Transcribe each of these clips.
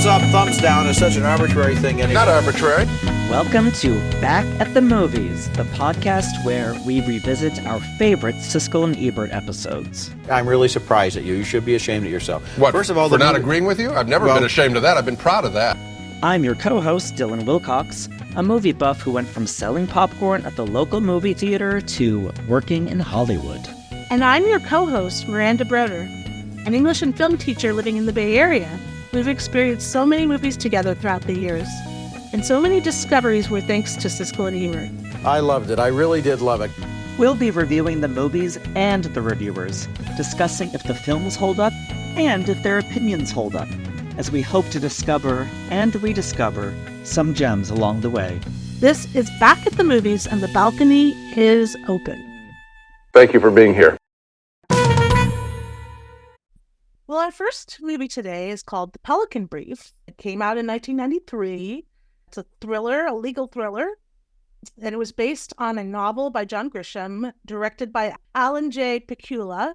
thumbs up, thumbs down is such an arbitrary thing anyway. Not arbitrary. Welcome to Back at the Movies, the podcast where we revisit our favorite Siskel and Ebert episodes. I'm really surprised at you. You should be ashamed of yourself. What, First of all, for not agreeing with you? I've never been ashamed of that. I've been proud of that. I'm your co-host, Dylan Wilcox, a movie buff who went from selling popcorn at the local movie theater to working in Hollywood. And I'm your co-host, Miranda Broder, an English and film teacher living in the Bay Area. We've experienced so many movies together throughout the years, and so many discoveries were thanks to Siskel and Ebert. I loved it. I really did love it. We'll be reviewing the movies and the reviewers, discussing if the films hold up and if their opinions hold up, as we hope to discover and rediscover some gems along the way. This is Back at the Movies, and the balcony is open. Thank you for being here. Well, our first movie today is called The Pelican Brief. It came out in 1993. It's a thriller, a legal thriller, and it was based on a novel by John Grisham, directed by Alan J. Pakula,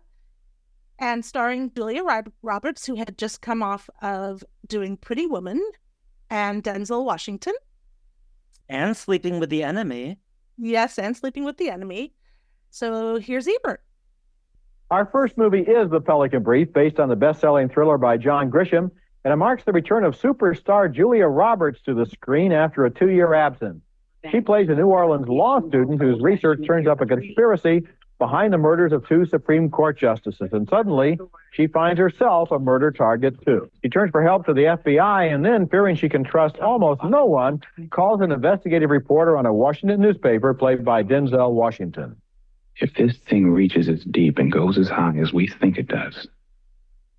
and starring Julia Roberts, who had just come off of doing Pretty Woman, and Denzel Washington. And Sleeping with the Enemy. Yes, and Sleeping with the Enemy. So here's Ebert. Our first movie is The Pelican Brief, based on the best-selling thriller by John Grisham, and it marks the return of superstar Julia Roberts to the screen after a 2-year absence. She plays a New Orleans law student whose research turns up a conspiracy behind the murders of 2 Supreme Court justices, and suddenly she finds herself a murder target too. She turns for help to the FBI, and then, fearing she can trust almost no one, calls an investigative reporter on a Washington newspaper played by Denzel Washington. If this thing reaches as deep and goes as high as we think it does,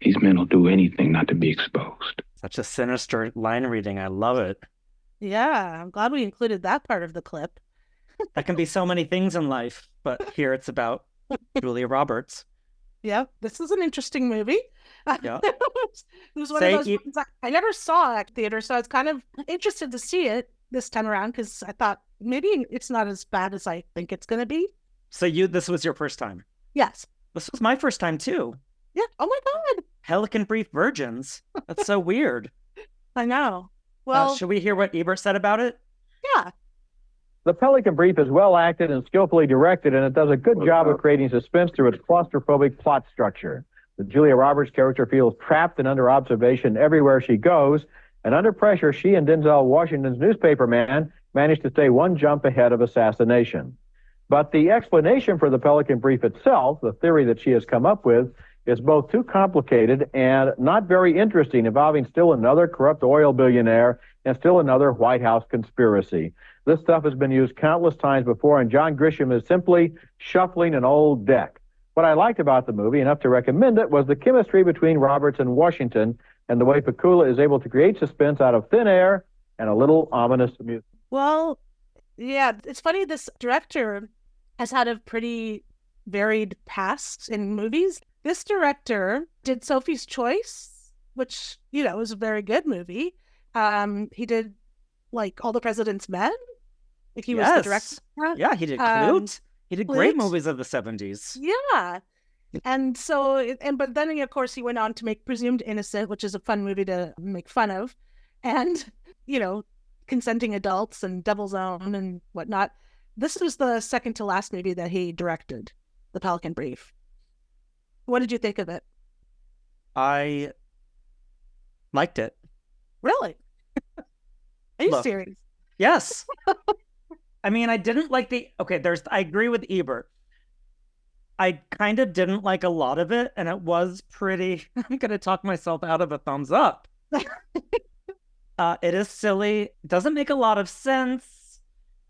these men will do anything not to be exposed. Such a sinister line reading. I love it. Yeah, I'm glad we included that part of the clip. That can be so many things in life, but here it's about Julia Roberts. Yeah, this is an interesting movie. Yeah. It was one of those ones I never saw at theater, so I was kind of interested to see it this time around because I thought maybe it's not as bad as I think it's going to be. So this was your first time? Yes. This was my first time too. Yeah. Oh my God. Pelican Brief virgins. That's so weird. I know. Well, should we hear what Ebert said about it? Yeah. The Pelican Brief is well acted and skillfully directed, and it does a good job of creating suspense through its claustrophobic plot structure. The Julia Roberts character feels trapped and under observation everywhere she goes, and under pressure, she and Denzel Washington's newspaper man manage to stay one jump ahead of assassination. But the explanation for the Pelican Brief itself, the theory that she has come up with, is both too complicated and not very interesting, involving still another corrupt oil billionaire and still another White House conspiracy. This stuff has been used countless times before, and John Grisham is simply shuffling an old deck. What I liked about the movie, enough to recommend it, was the chemistry between Roberts and Washington and the way Pakula is able to create suspense out of thin air and a little ominous music. Well, yeah, it's funny. This director has had a pretty varied past in movies. This director did Sophie's Choice, which, was a very good movie. He did, All the President's Men. He was the director. Yeah, he did Clute. He did great movies of the 70s. Yeah. And so, but then, of course, he went on to make Presumed Innocent, which is a fun movie to make fun of. And, Consenting Adults and Devil's Own and whatnot. This was the second to last movie that he directed, The Pelican Brief. What did you think of it? I liked it. Really? Are you serious? Yes. I mean, I didn't like I agree with Ebert. I kind of didn't like a lot of it, and it was pretty, I'm going to talk myself out of a thumbs up. It is silly. It doesn't make a lot of sense.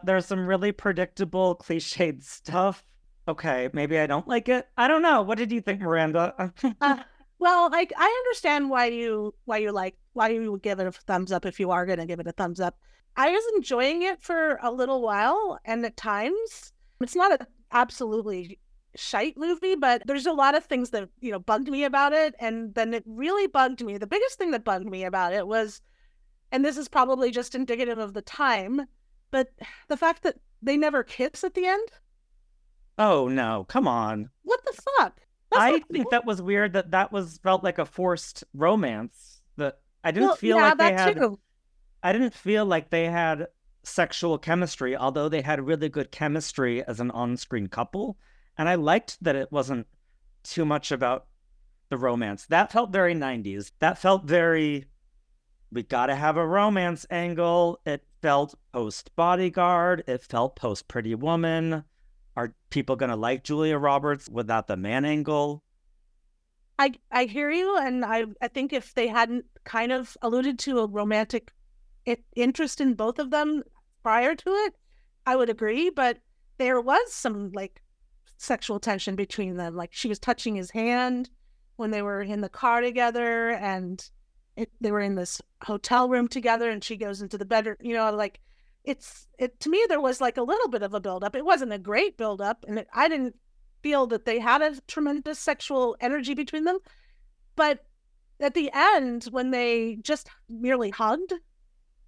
There's some really predictable, cliched stuff. Okay, maybe I don't like it. I don't know. What did you think, Miranda? Well, I understand why you would give it a thumbs up if you are going to give it a thumbs up. I was enjoying it for a little while, and at times it's not an absolutely shite movie, but there's a lot of things that bugged me about it, and then it really bugged me. The biggest thing that bugged me about it was, and this is probably just indicative of the time, but the fact that they never kiss at the end. Oh, no. Come on. What the fuck? I think that was weird that felt like a forced romance. I didn't Well, feel yeah, like they that had. too. I didn't feel like they had sexual chemistry, although they had really good chemistry as an on-screen couple. And I liked that it wasn't too much about the romance. That felt very 90s. That felt very, we gotta have a romance angle. It felt post Bodyguard. It felt post Pretty Woman. Are people gonna like Julia Roberts without the man angle? I hear you, and I think if they hadn't kind of alluded to a romantic interest in both of them prior to it, I would agree. But there was some like sexual tension between them. Like she was touching his hand when they were in the car together, and they were in this hotel room together, and she goes into the bedroom. You know, like it to me there was like a little bit of a buildup. It wasn't a great buildup, and I didn't feel that they had a tremendous sexual energy between them. But at the end, when they just merely hugged,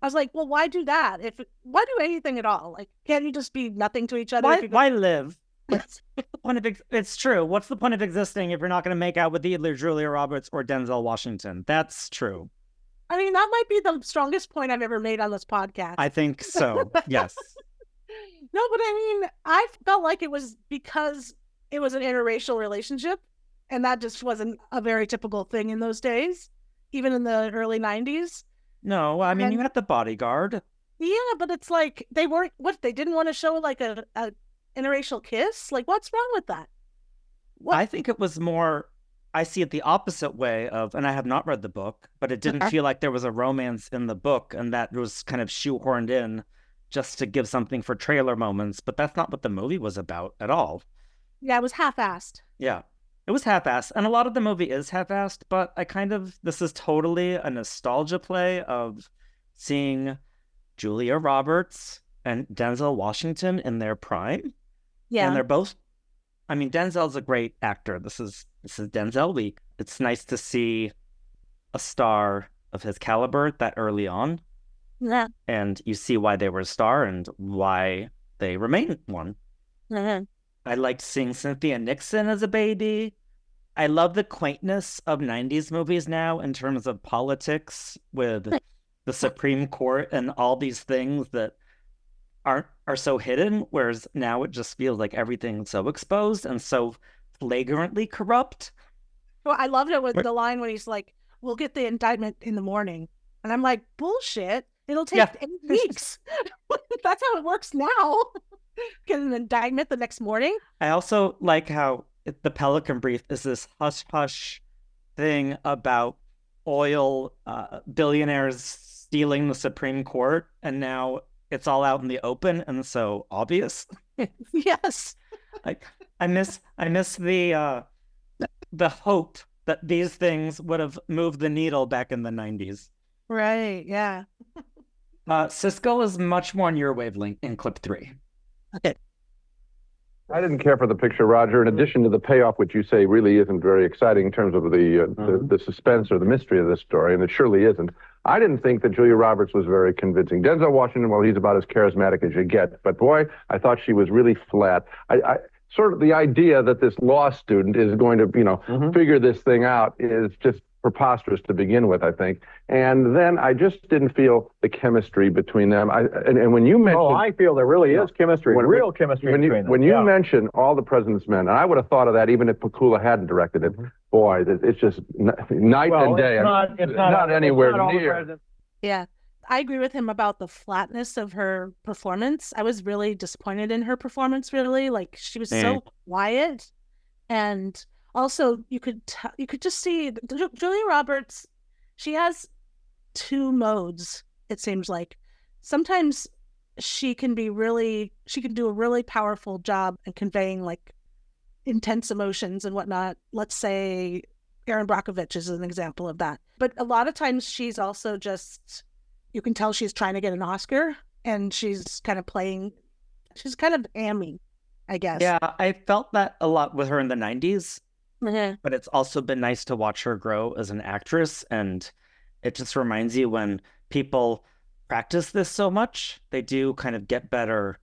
I was like, well, why do that? Why do anything at all? Like, can't you just be nothing to each other? Why live? It's true. What's the point of existing if you're not going to make out with either Julia Roberts or Denzel Washington? That's true. I mean, that might be the strongest point I've ever made on this podcast. I think so. Yes. No, but I mean, I felt like it was because it was an interracial relationship, and that just wasn't a very typical thing in those days, even in the early 90s. No, I mean, you had The Bodyguard. Yeah, but it's like they didn't want to show like a interracial kiss? Like, what's wrong with that? I think it was more, I see it the opposite way of, and I have not read the book, but it didn't feel like there was a romance in the book, and that was kind of shoehorned in just to give something for trailer moments, but that's not what the movie was about at all. Yeah, it was half-assed. Yeah, it was half-assed, and a lot of the movie is half-assed, but this is totally a nostalgia play of seeing Julia Roberts and Denzel Washington in their prime. Yeah. And they're both, I mean, Denzel's a great actor. This is Denzel week. It's nice to see a star of his caliber that early on. Yeah. And you see why they were a star and why they remain one. Mm-hmm. I liked seeing Cynthia Nixon as a baby. I love the quaintness of 90s movies now in terms of politics with the Supreme Court and all these things that are so hidden, whereas now it just feels like everything's so exposed and so flagrantly corrupt. Well, I loved it with the line when he's like, we'll get the indictment in the morning. And I'm like, bullshit. It'll take 8 weeks. That's how it works now. Get an indictment the next morning. I also like how the Pelican brief is this hush-hush thing about oil billionaires stealing the Supreme Court, and now it's all out in the open and so obvious. Yes. Like I miss the hope that these things would have moved the needle back in the 90s. Right, yeah. Cisco is much more on your wavelength in clip 3. Okay. I didn't care for the picture, Roger. In addition to the payoff, which you say really isn't very exciting in terms of the suspense or the mystery of this story, and it surely isn't. I didn't think that Julia Roberts was very convincing. Denzel Washington, well, he's about as charismatic as you get, but boy, I thought she was really flat. I sort of the idea that this law student is going to, figure this thing out is just preposterous to begin with, I think. And then I just didn't feel the chemistry between them. And when you mentioned... Oh, I feel there really is chemistry, real chemistry between them. When you mention All the President's Men, and I would have thought of that even if Pakula hadn't directed it, boy, it's just night and day. It's not anywhere not near. Yeah. I agree with him about the flatness of her performance. I was really disappointed in her performance, really. Like, she was so quiet. And also, you could just see Julia Roberts, she has 2 modes, it seems like. Sometimes she can do a really powerful job in conveying like intense emotions and whatnot. Let's say Erin Brockovich is an example of that. But a lot of times she's also just, you can tell she's trying to get an Oscar, and she's kind of hammy, I guess. Yeah, I felt that a lot with her in the 90s. Mm-hmm. But it's also been nice to watch her grow as an actress, and it just reminds you when people practice this so much, they do kind of get better.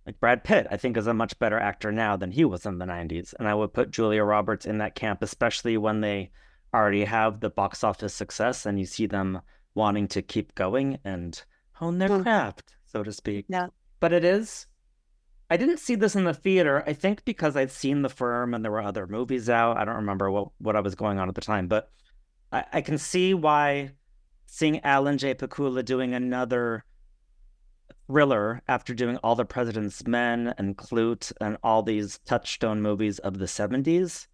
Like Brad Pitt, I think, is a much better actor now than he was in the 90s, and I would put Julia Roberts in that camp, especially when they already have the box office success, and you see them wanting to keep going and hone their craft, so to speak. Yeah. But I didn't see this in the theater, I think because I'd seen The Firm and there were other movies out. I don't remember what I was going on at the time, but I can see why seeing Alan J. Pakula doing another thriller after doing All the President's Men and Clute and all these touchstone movies of the 70s,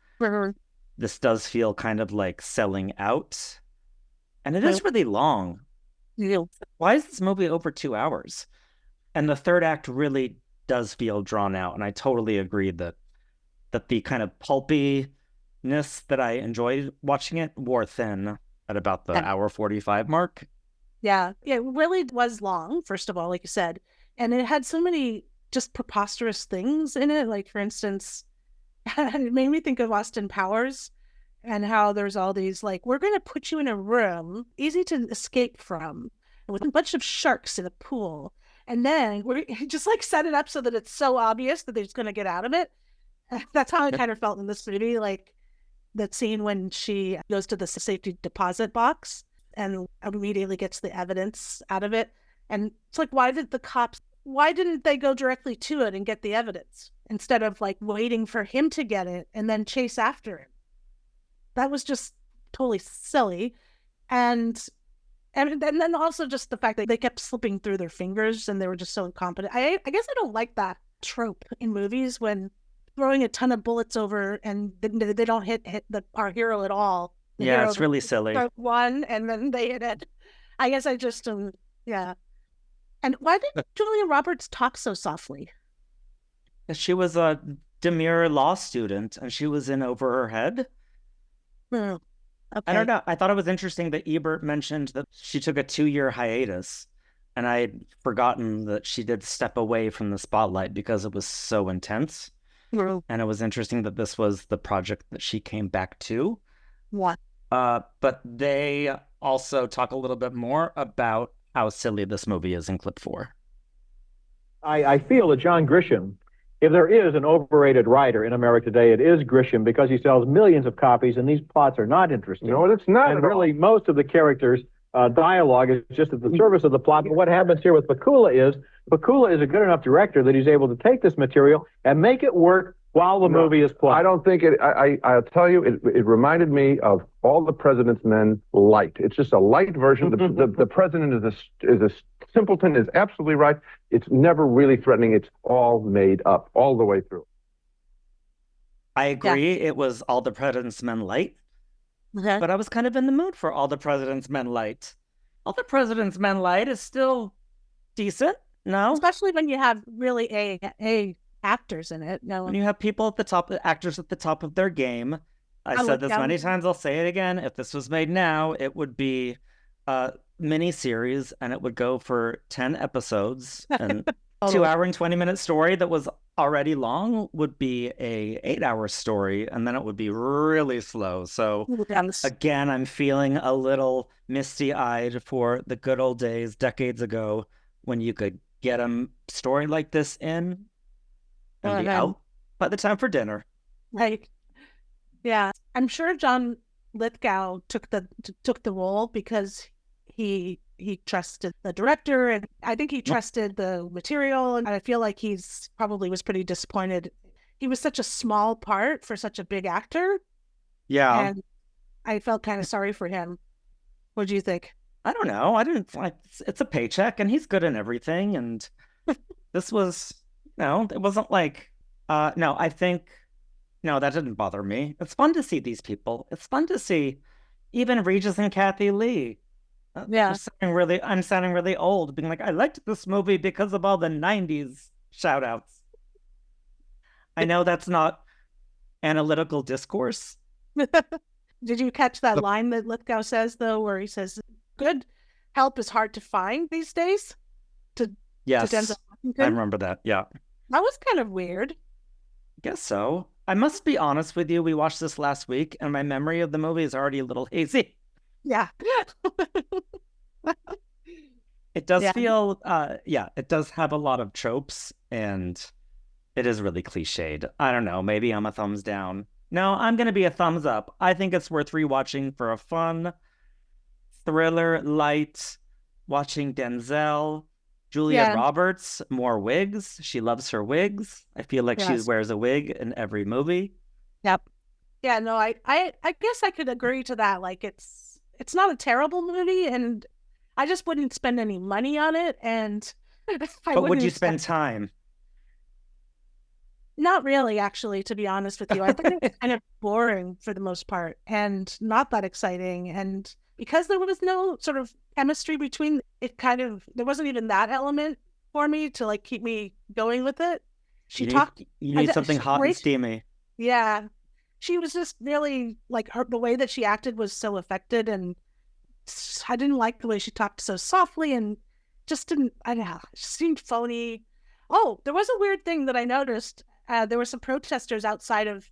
this does feel kind of like selling out. And it is really long. Yeah. Why is this movie over 2 hours? And the third act really does feel drawn out. And I totally agree that the kind of pulpiness that I enjoyed watching it wore thin at about the hour 45 mark. Yeah, it really was long, first of all, like you said. And it had so many just preposterous things in it. Like, for instance, it made me think of Austin Powers and how there's all these, like, we're going to put you in a room easy to escape from with a bunch of sharks in a pool. And then we're just like set it up so that it's so obvious that they're just going to get out of it. That's how I kind of felt in this movie. Like that scene when she goes to the safety deposit box and immediately gets the evidence out of it. And it's like, why didn't they go directly to it and get the evidence instead of like waiting for him to get it and then chase after him? That was just totally silly. And then also just the fact that they kept slipping through their fingers and they were just so incompetent. I guess I don't like that trope in movies when throwing a ton of bullets over and they don't hit our hero at all. Yeah, it's really silly. One and then they hit it. I guess I just yeah. And why did Julia Roberts talk so softly? She was a demure law student and she was in over her head. Okay. I don't know. I thought it was interesting that Ebert mentioned that she took a 2-year hiatus, and I had forgotten that she did step away from the spotlight because it was so intense. And it was interesting that this was the project that she came back to. What? But they also talk a little bit more about how silly this movie is in clip 4. I feel that John Grisham, if there is an overrated writer in America today, it is Grisham because he sells millions of copies and these plots are not interesting. No, it's not. And really, most of the characters' dialogue is just at the service of the plot. But what happens here with Pakula is a good enough director that he's able to take this material and make it work while the movie is playing. I don't think it. I'll tell you, it reminded me of All the President's Men light. It's just a light version. The president is a simpleton. Is absolutely right. It's never really threatening. It's all made up all the way through. I agree. Yeah. It was All the President's Men light, but I was kind of in the mood for All the President's Men light. All the President's Men light is still decent. No, especially when you have really a actors in it. No, when you have people at the top, actors at the top of their game. I said this many times. I'll say it again. If this was made now, it would be a mini series, and it would go for 10 episodes. And 2 hour and 20-minute story that was already long would be a 8-hour story, and then it would be really slow. So again, I'm feeling a little misty-eyed for the good old days, decades ago, when you could get a story like this in and be out by the time for dinner. Right. Yeah. I'm sure John Lithgow took the role because he trusted the director, and I think he trusted the material, and I feel like he's probably was pretty disappointed. He was such a small part for such a big actor. Yeah. And I felt kind of sorry for him. What do you think? I don't know. I didn't like it's a paycheck and he's good in everything, and this was it wasn't like I think that didn't bother me. It's fun to see these people. It's fun to see even Regis and Kathy Lee. Yeah. I'm sounding really old, being like, I liked this movie because of all the 90s shout outs. I know that's not analytical discourse. Did you catch that line that Lithgow says, though, where he says, good help is hard to find these days? Yes, to Denzel I remember that, yeah. That was kind of weird. I guess so. I must be honest with you, we watched this last week, and my memory of the movie is already a little hazy. Yeah. It does feel, it does have a lot of tropes, and it is really cliched. I don't know, maybe I'm a thumbs down. No, I'm going to be a thumbs up. I think it's worth rewatching for a fun thriller, light, watching Denzel, Julia Yeah. Roberts, more wigs. She loves her wigs. I feel like she Yes. wears a wig in every movie. Yep. Yeah, no, I guess I could agree to that. Like it's not a terrible movie, and I just wouldn't spend any money on it, and But would you spend time? Not really, actually, to be honest with you. I think it's kind of boring for the most part and not that exciting. And because there was no sort of chemistry between it, there wasn't even that element for me to like keep me going with it. You need something hot and steamy. Yeah. She was just really like the way that she acted was so affected, and I didn't like the way she talked so softly and just didn't, I don't know, it seemed phony. Oh, there was a weird thing that I noticed. There were some protesters outside of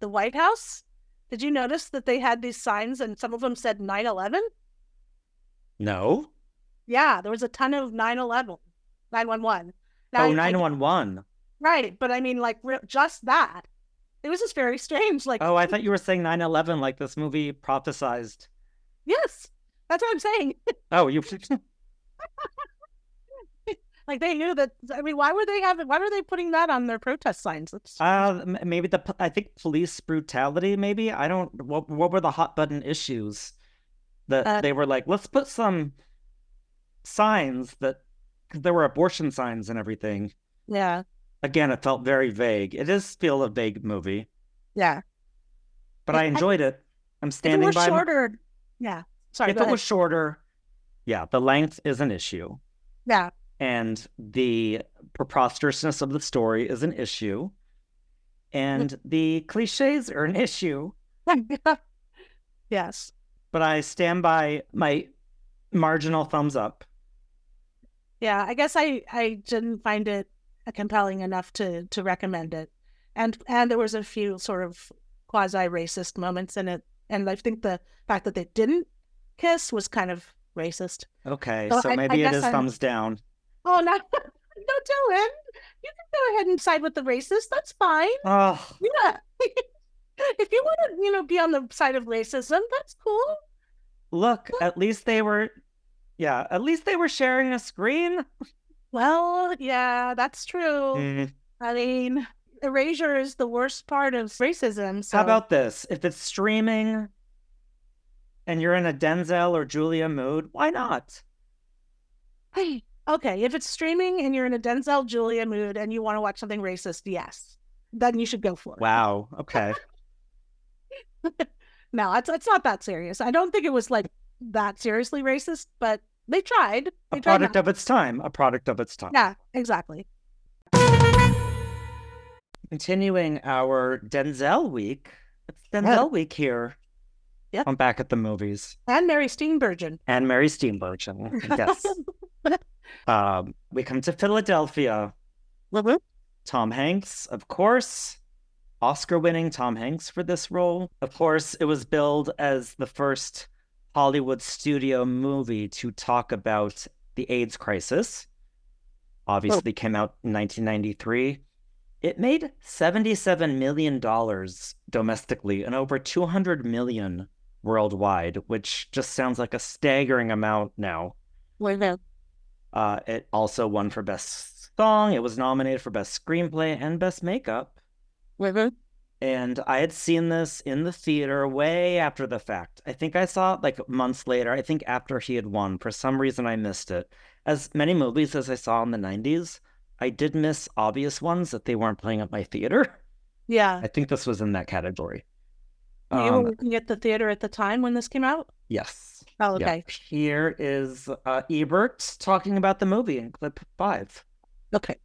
the White House. Did you notice that they had these signs and some of them said 9/11? No. Yeah, there was a ton of 9/11, 911. Now, Oh, 911. Right, but I mean, like, just that. It was just very strange. Like, oh, I thought you were saying 9/11 like this movie prophesized. Yes, that's what I'm saying. Oh, you. Like they knew that. I mean, why were they putting that on their protest signs? Maybe I think police brutality. Maybe I don't. What were the hot button issues that they were like? Let's put some signs because there were abortion signs and everything. Yeah. Again, it felt very vague. It is still a vague movie. Yeah. But I enjoyed it. I'm standing if it was by. Shorter. Yeah. Sorry. If it was shorter, yeah, the length is an issue. Yeah. And the preposterousness of the story is an issue. And the cliches are an issue. Yes. But I stand by my marginal thumbs up. Yeah, I guess I didn't find it compelling enough to recommend it. And there was a few sort of quasi-racist moments in it. And I think the fact that they didn't kiss was kind of racist. Okay, so maybe it is thumbs down. Oh, no, Dylan. You can go ahead and side with the racist. That's fine. Oh. Yeah. If you want to, be on the side of racism, that's cool. Look, at least they were sharing a screen. Well, yeah, that's true. I mean, erasure is the worst part of racism. So. How about this? If it's streaming and you're in a Denzel or Julia mood, why not? Hey. Okay, if it's streaming and you're in a Denzel Julia mood and you want to watch something racist, yes, then you should go for it. Wow. Okay. No, it's not that serious. I don't think it was like that seriously racist, but they tried. A product of its time. Yeah, exactly. Continuing our Denzel week. It's Denzel week here. Yep. I'm back at the movies. And Mary Steenburgen. Yes. We come to Philadelphia. Mm-hmm. Tom Hanks, of course. Oscar-winning Tom Hanks for this role. Of course, it was billed as the first Hollywood studio movie to talk about the AIDS crisis. Obviously came out in 1993. It made $77 million domestically and over $200 million worldwide, which just sounds like a staggering amount now. It also won for Best Song. It was nominated for Best Screenplay and Best Makeup. And I had seen this in the theater way after the fact. I think I saw it like months later. I think after he had won. For some reason, I missed it. As many movies as I saw in the 90s, I did miss obvious ones that they weren't playing at my theater. Yeah. I think this was in that category. You were working at the theater at the time when this came out? Yes. Oh, okay. Yeah. Here is Ebert talking about the movie in clip 5. Okay.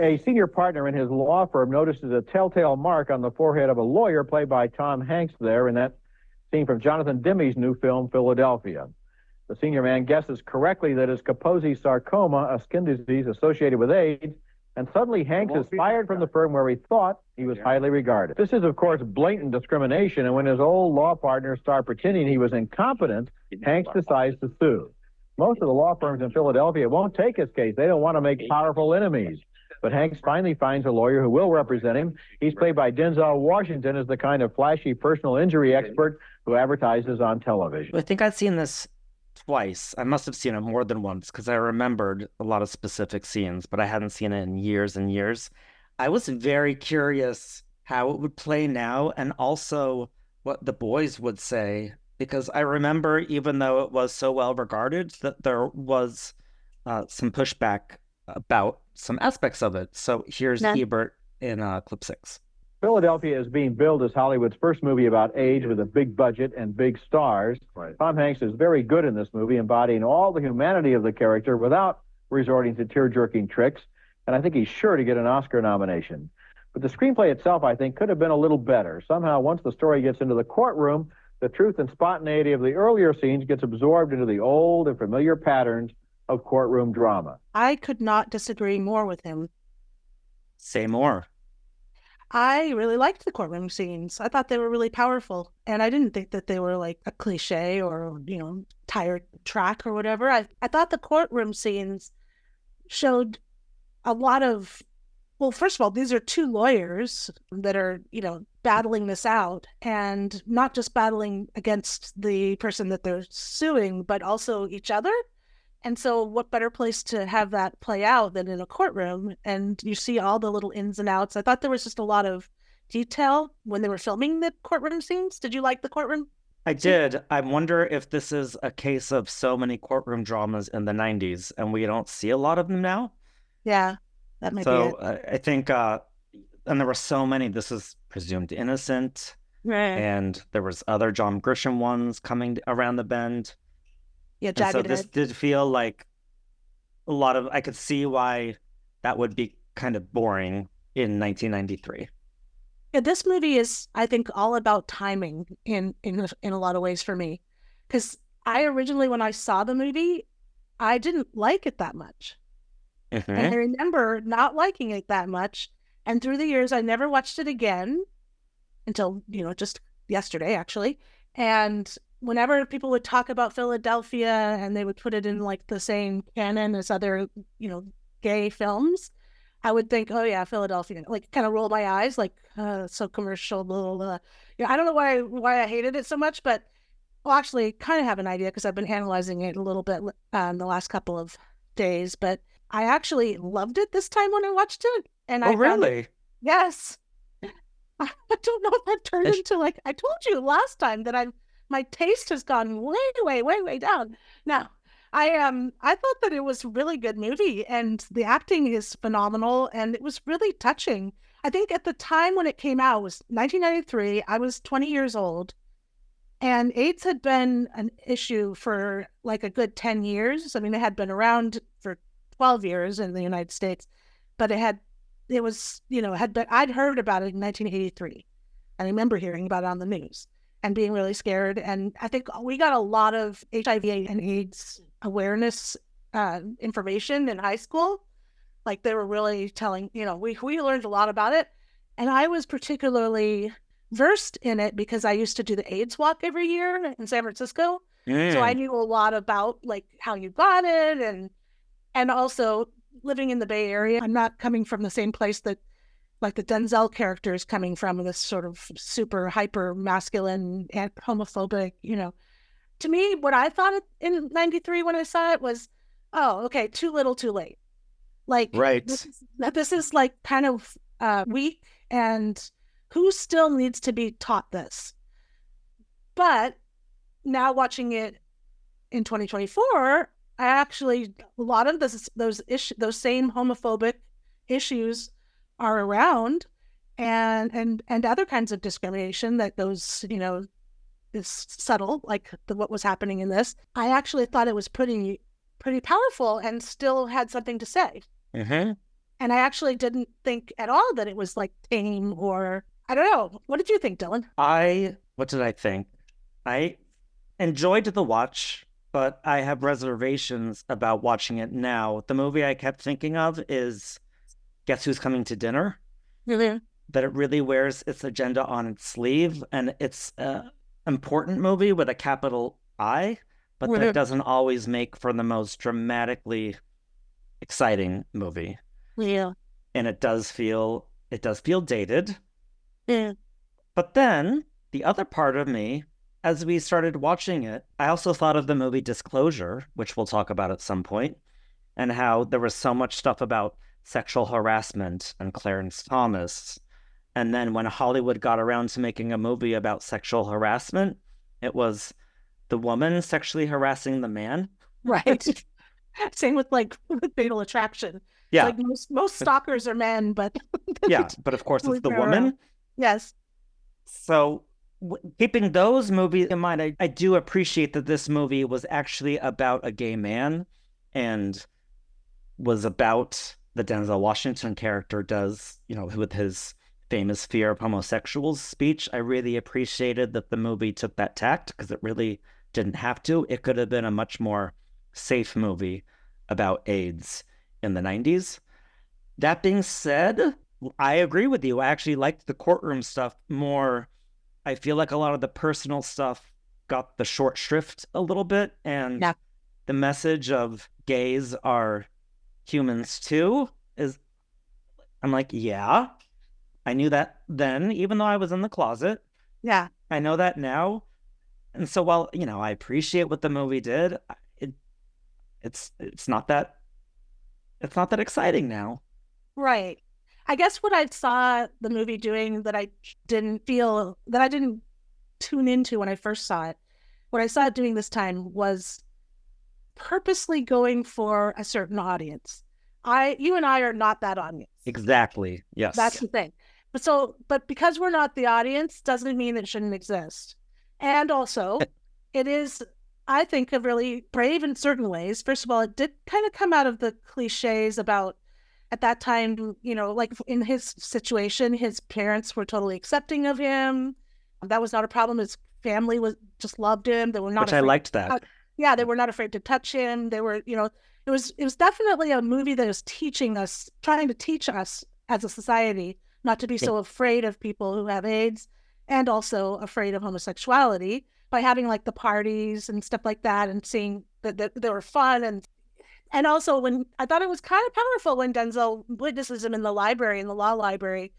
A senior partner in his law firm notices a telltale mark on the forehead of a lawyer played by Tom Hanks there in that scene from Jonathan Demme's new film, Philadelphia. The senior man guesses correctly that it's Kaposi sarcoma, a skin disease associated with AIDS, and suddenly Hanks is fired from the firm where he thought he was highly regarded. This is, of course, blatant discrimination, and when his old law partners start pretending he was incompetent, Hanks decides to sue. Most of the law firms in Philadelphia won't take his case. They don't want to make powerful enemies. But Hanks finally finds a lawyer who will represent him. He's played by Denzel Washington as the kind of flashy personal injury expert who advertises on television. I think I've seen this twice. I must have seen it more than once because I remembered a lot of specific scenes, but I hadn't seen it in years and years. I was very curious how it would play now and also what the boys would say, because I remember, even though it was so well regarded, that there was some pushback about some aspects of it. So here's Ebert in clip 6. Philadelphia is being billed as Hollywood's first movie about age with a big budget and big stars. Right. Tom Hanks is very good in this movie, embodying all the humanity of the character without resorting to tear-jerking tricks, and I think he's sure to get an Oscar nomination. But the screenplay itself, I think, could have been a little better. Somehow, once the story gets into the courtroom, the truth and spontaneity of the earlier scenes gets absorbed into the old and familiar patterns of courtroom drama. I could not disagree more with him. Say more. I really liked the courtroom scenes. I thought they were really powerful. And I didn't think that they were like a cliche or, tired track or whatever. I thought the courtroom scenes showed a lot of, well, first of all, these are two lawyers that are, battling this out, and not just battling against the person that they're suing, but also each other. And so what better place to have that play out than in a courtroom? And you see all the little ins and outs. I thought there was just a lot of detail when they were filming the courtroom scenes. Did you like the courtroom? I did. I wonder if this is a case of so many courtroom dramas in the 90s and we don't see a lot of them now. Yeah, that might be it. So I think, and there were so many. This is presumed innocent. Right. And there was other John Grisham ones coming around the bend. Yeah, And so Jagged this Edge. did feel like a lot of, I could see why that would be kind of boring in 1993. Yeah, this movie is, I think, all about timing in a lot of ways for me. Because I originally, when I saw the movie, I didn't like it that much. Mhm. And I remember not liking it that much. And through the years, I never watched it again until, just yesterday, actually. And whenever people would talk about Philadelphia and they would put it in like the same canon as other, gay films, I would think, oh yeah, Philadelphia, like kind of roll my eyes, like so commercial, blah, blah, blah. I don't know why I hated it so much, but well, actually kind of have an idea because I've been analyzing it a little bit the last couple of days, but I actually loved it this time when I watched it. And I found really? yes. I don't know if that turned into like, I told you last time that my taste has gone way, way, way, way down. Now, I thought that it was a really good movie and the acting is phenomenal and it was really touching. I think at the time when it came out, it was 1993. I was 20 years old and AIDS had been an issue for like a good 10 years. I mean, it had been around for 12 years in the United States, but I'd heard about it in 1983. I remember hearing about it on the news and being really scared. And I think we got a lot of HIV and AIDS awareness information in high school. Like they were really telling, we learned a lot about it. And I was particularly versed in it because I used to do the AIDS walk every year in San Francisco. So I knew a lot about like how you got it and also living in the Bay Area. I'm not coming from the same place that like the Denzel character is coming from, this sort of super hyper masculine and homophobic, To me, what I thought in 93 when I saw it was, oh, okay, too little, too late. Like, right. This is like kind of weak and who still needs to be taught this? But now watching it in 2024, I actually, a lot of those same homophobic issues are around and other kinds of discrimination that goes, is subtle, like what was happening in this. I actually thought it was pretty powerful and still had something to say. Mm-hmm. And I actually didn't think at all that it was like tame or, I don't know. What did you think, Dylan? What did I think? I enjoyed the watch, but I have reservations about watching it now. The movie I kept thinking of is Guess Who's Coming to Dinner? Really? That it really wears its agenda on its sleeve, and it's an important movie with a capital I, but that doesn't always make for the most dramatically exciting movie. Yeah. and it does feel dated. Yeah. But then the other part of me, as we started watching it, I also thought of the movie Disclosure, which we'll talk about at some point, and how there was so much stuff about sexual harassment and Clarence Thomas. And then when Hollywood got around to making a movie about sexual harassment, it was the woman sexually harassing the man. Right. Same with with Fatal Attraction. Yeah. It's like most stalkers are men, but Yeah, but of course it's the Believe it or woman. not. Yes. So keeping those movies in mind, I do appreciate that this movie was actually about a gay man and was about the Denzel Washington character does, with his famous fear of homosexuals speech. I really appreciated that the movie took that tact because it really didn't have to. It could have been a much more safe movie about AIDS in the 90s. That being said, I agree with you. I actually liked the courtroom stuff more. I feel like a lot of the personal stuff got the short shrift a little bit, and Yeah. the message of gays are humans too I'm like, yeah, I knew that then, even though I was in the closet. Yeah. I know that now. And so while, I appreciate what the movie did, it's not that exciting now. Right. I guess what I saw the movie doing that I didn't tune into when I first saw it, what I saw it doing this time was purposely going for a certain audience. You and I are not that audience. Exactly. Yes. That's the thing. But because we're not the audience doesn't mean it shouldn't exist. And also, it is, I think, really brave in certain ways. First of all, it did kind of come out of the cliches about, at that time, like in his situation, his parents were totally accepting of him. That was not a problem. His family just loved him. They were not. Which I liked that. Yeah, they were not afraid to touch him. They were, it was definitely a movie that was trying to teach us as a society not to be so afraid of people who have AIDS and also afraid of homosexuality by having like the parties and stuff like that and seeing that they were fun. And also when I thought it was kind of powerful when Denzel witnesses him in the law library,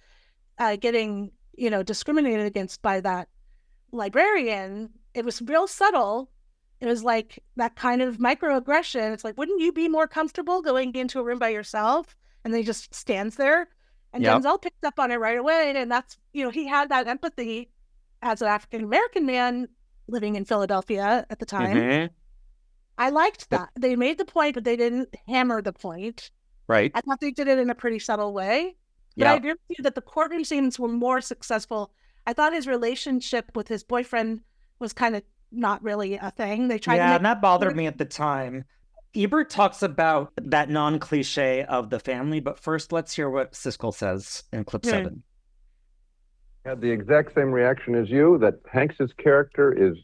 getting, discriminated against by that librarian. It was real subtle. It was like that kind of microaggression. It's like, wouldn't you be more comfortable going into a room by yourself? And then he just stands there. And Denzel picked up on it right away. And that's, he had that empathy as an African-American man living in Philadelphia at the time. Mm-hmm. I liked that. They made the point, but they didn't hammer the point. Right. I thought they did it in a pretty subtle way. But I agree with you that the courtroom scenes were more successful. I thought his relationship with his boyfriend was kind of not really a thing. They tried to and that bothered me at the time. Ebert talks about that non-cliche of the family, but first let's hear what Siskel says in clip 7. I had the exact same reaction as you, that Hanks's character is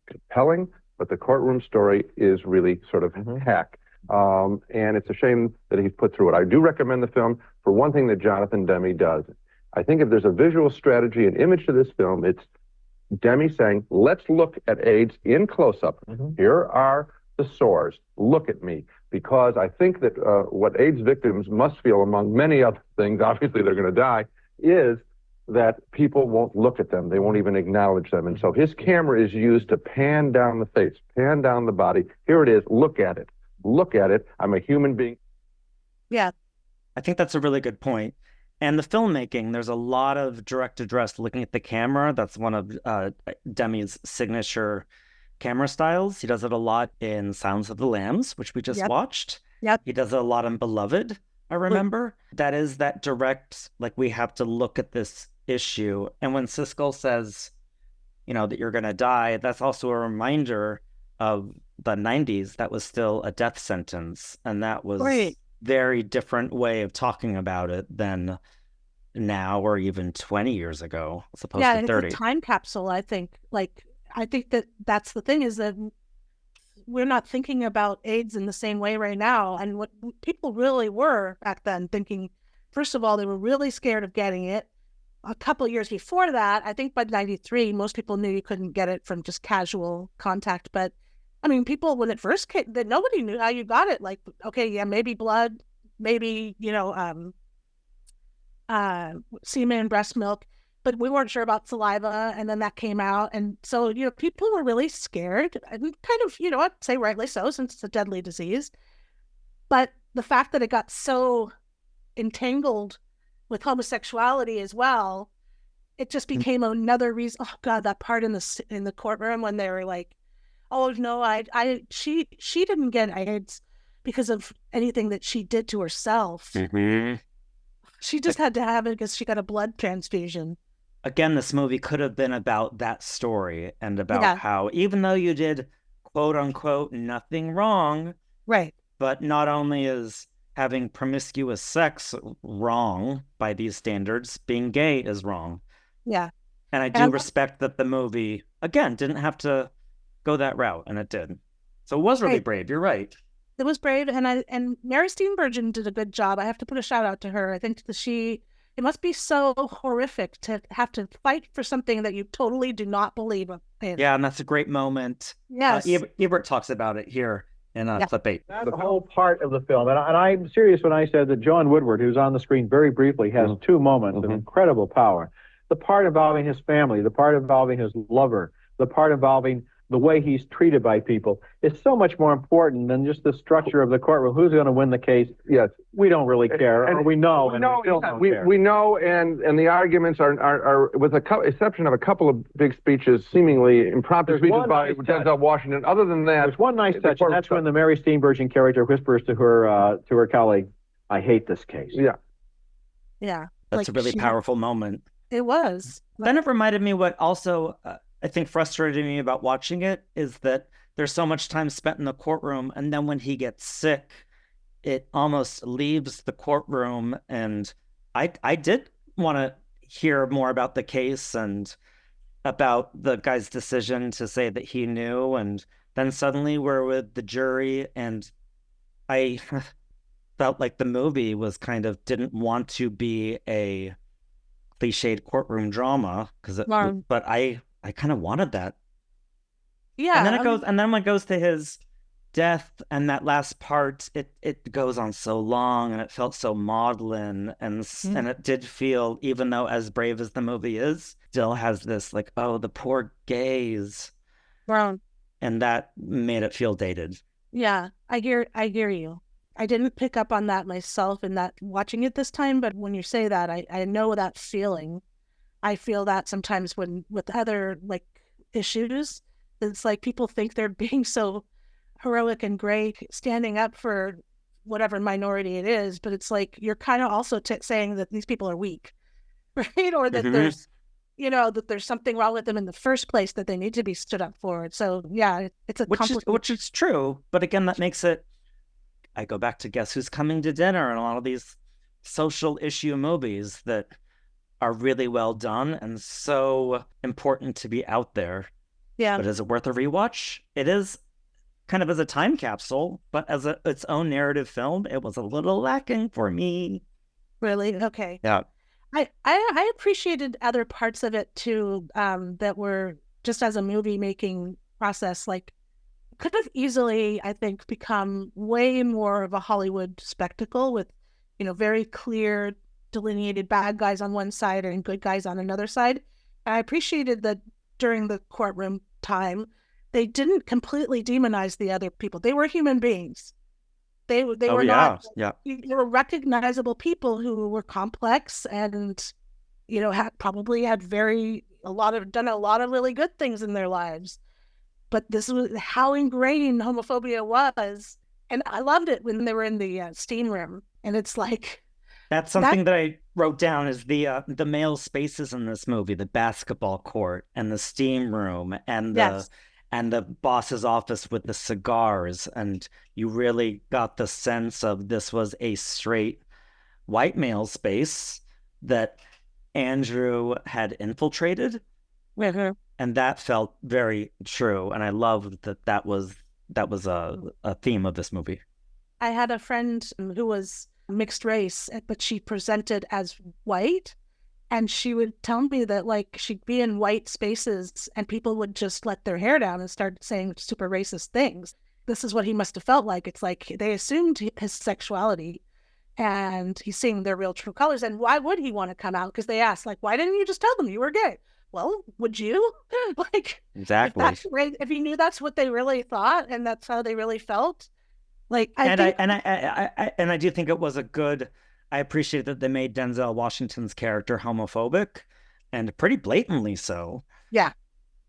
compelling, but the courtroom story is really sort of hack. And it's a shame that he's put through it. I do recommend the film for one thing that Jonathan Demme does. I think if there's a visual strategy and image to this film, it's Demme saying, let's look at AIDS in close-up. Here are the sores. Look at me. Because I think that what AIDS victims must feel, among many other things, obviously they're going to die, is that people won't look at them. They won't even acknowledge them. And so his camera is used to pan down the face, pan down the body. Here it is. Look at it. Look at it. I'm a human being. Yeah. I think that's a really good point. And the filmmaking, there's a lot of direct address looking at the camera. That's one of Demme's signature camera styles. He does it a lot in Silence of the Lambs, which we just watched. Yep. He does it a lot in Beloved, I remember. That is that direct, like, we have to look at this issue. And when Siskel says, that you're going to die, that's also a reminder of the 90s. That was still a death sentence. And that was very different way of talking about it than now or even 20 years ago, as opposed to 30. It's a time capsule, I think. I think that's the thing, is that we're not thinking about AIDS in the same way right now. And what people really were back then thinking, first of all, they were really scared of getting it. A couple of years before that, I think by 93, most people knew you couldn't get it from just casual contact. But I mean, people, when it first came, that nobody knew how you got it. Like, okay, yeah, maybe blood, maybe, semen and breast milk, but we weren't sure about saliva. And then that came out. And so, people were really scared and kind of, I'd say rightly so, since it's a deadly disease. But the fact that it got so entangled with homosexuality as well, it just became another reason. Oh God, that part in the courtroom when they were like, "Oh no, she didn't get AIDS because of anything that she did to herself. Mm-hmm. She just had to have it because she got a blood transfusion." Again, this movie could have been about that story and about how even though you did quote unquote nothing wrong, right? But not only is having promiscuous sex wrong by these standards, being gay is wrong. Yeah. And I do respect that the movie, again, didn't have to go that route, and it did. So it was really brave. You're right. It was brave, and Mary Steenburgen did a good job. I have to put a shout out to her. I think that it must be so horrific to have to fight for something that you totally do not believe in. Yeah, and that's a great moment. Yes. Ebert talks about it here in Clip 8. That's the whole part of the film. And I'm serious when I said that John Woodward, who's on the screen very briefly, has two moments of incredible power. The part involving his family, the part involving his lover, the part involving the way he's treated by people is so much more important than just the structure of the courtroom. Who's going to win the case? Yes. We don't really care, or we know, and we still don't care. We know, and the arguments are with the exception of a couple of big speeches, seemingly impromptu speeches by Denzel Washington. Other than that, there's one nice touch, and that's when the Mary Steenburgen character whispers to her colleague, "I hate this case." Yeah. Yeah. That's a really powerful moment. It was. Then it reminded me what also I think frustrated me about watching it is that there's so much time spent in the courtroom, and then when he gets sick, it almost leaves the courtroom. And I did want to hear more about the case and about the guy's decision to say that he knew. And then suddenly we're with the jury, and I felt like the movie was didn't want to be a cliched courtroom drama but I kind of wanted that. Yeah. And then when it goes to his death and that last part, it goes on so long, and it felt so maudlin, and it did feel, even though as brave as the movie is, still has this the poor gays. Brown. And that made it feel dated. Yeah, I hear you. I didn't pick up on that myself in that watching it this time, but when you say that, I know that feeling. I feel that sometimes with other issues, it's people think they're being so heroic and great, standing up for whatever minority it is, but it's you're kind of also saying that these people are weak, right? Or that there's, that there's something wrong with them in the first place that they need to be stood up for. So yeah, it's which is true, but again, that makes it. I go back to Guess Who's Coming to Dinner and a lot of these social issue movies that are really well done and so important to be out there. Yeah. But is it worth a rewatch? It is kind of as a time capsule, but as its own narrative film, it was a little lacking for me. Really? Okay. Yeah. I appreciated other parts of it too, that were just as a movie making process, could have easily, I think, become way more of a Hollywood spectacle with, very clear, delineated bad guys on one side and good guys on another side. And I appreciated that during the courtroom time, they didn't completely demonize the other people. They were human beings. They were not. They were recognizable people who were complex and, had done a lot of really good things in their lives. But this was how ingrained homophobia was. And I loved it when they were in the steam room. And it's that's something that I wrote down is the male spaces in this movie, the basketball court and the steam room and the boss's office with the cigars. And you really got the sense of this was a straight white male space that Andrew had infiltrated. Mm-hmm. And that felt very true. And I loved that was a theme of this movie. I had a friend who was mixed race, but she presented as white. And she would tell me that she'd be in white spaces and people would just let their hair down and start saying super racist things. This is what he must have felt like. It's they assumed his sexuality and he's seeing their real true colors. And why would he want to come out? Because they asked, like, why didn't you just tell them you were gay? Well, would you? Like, Exactly. if he knew that's what they really thought and that's how they really felt, like, I do think it was a good. I appreciate that they made Denzel Washington's character homophobic, and pretty blatantly so. Yeah.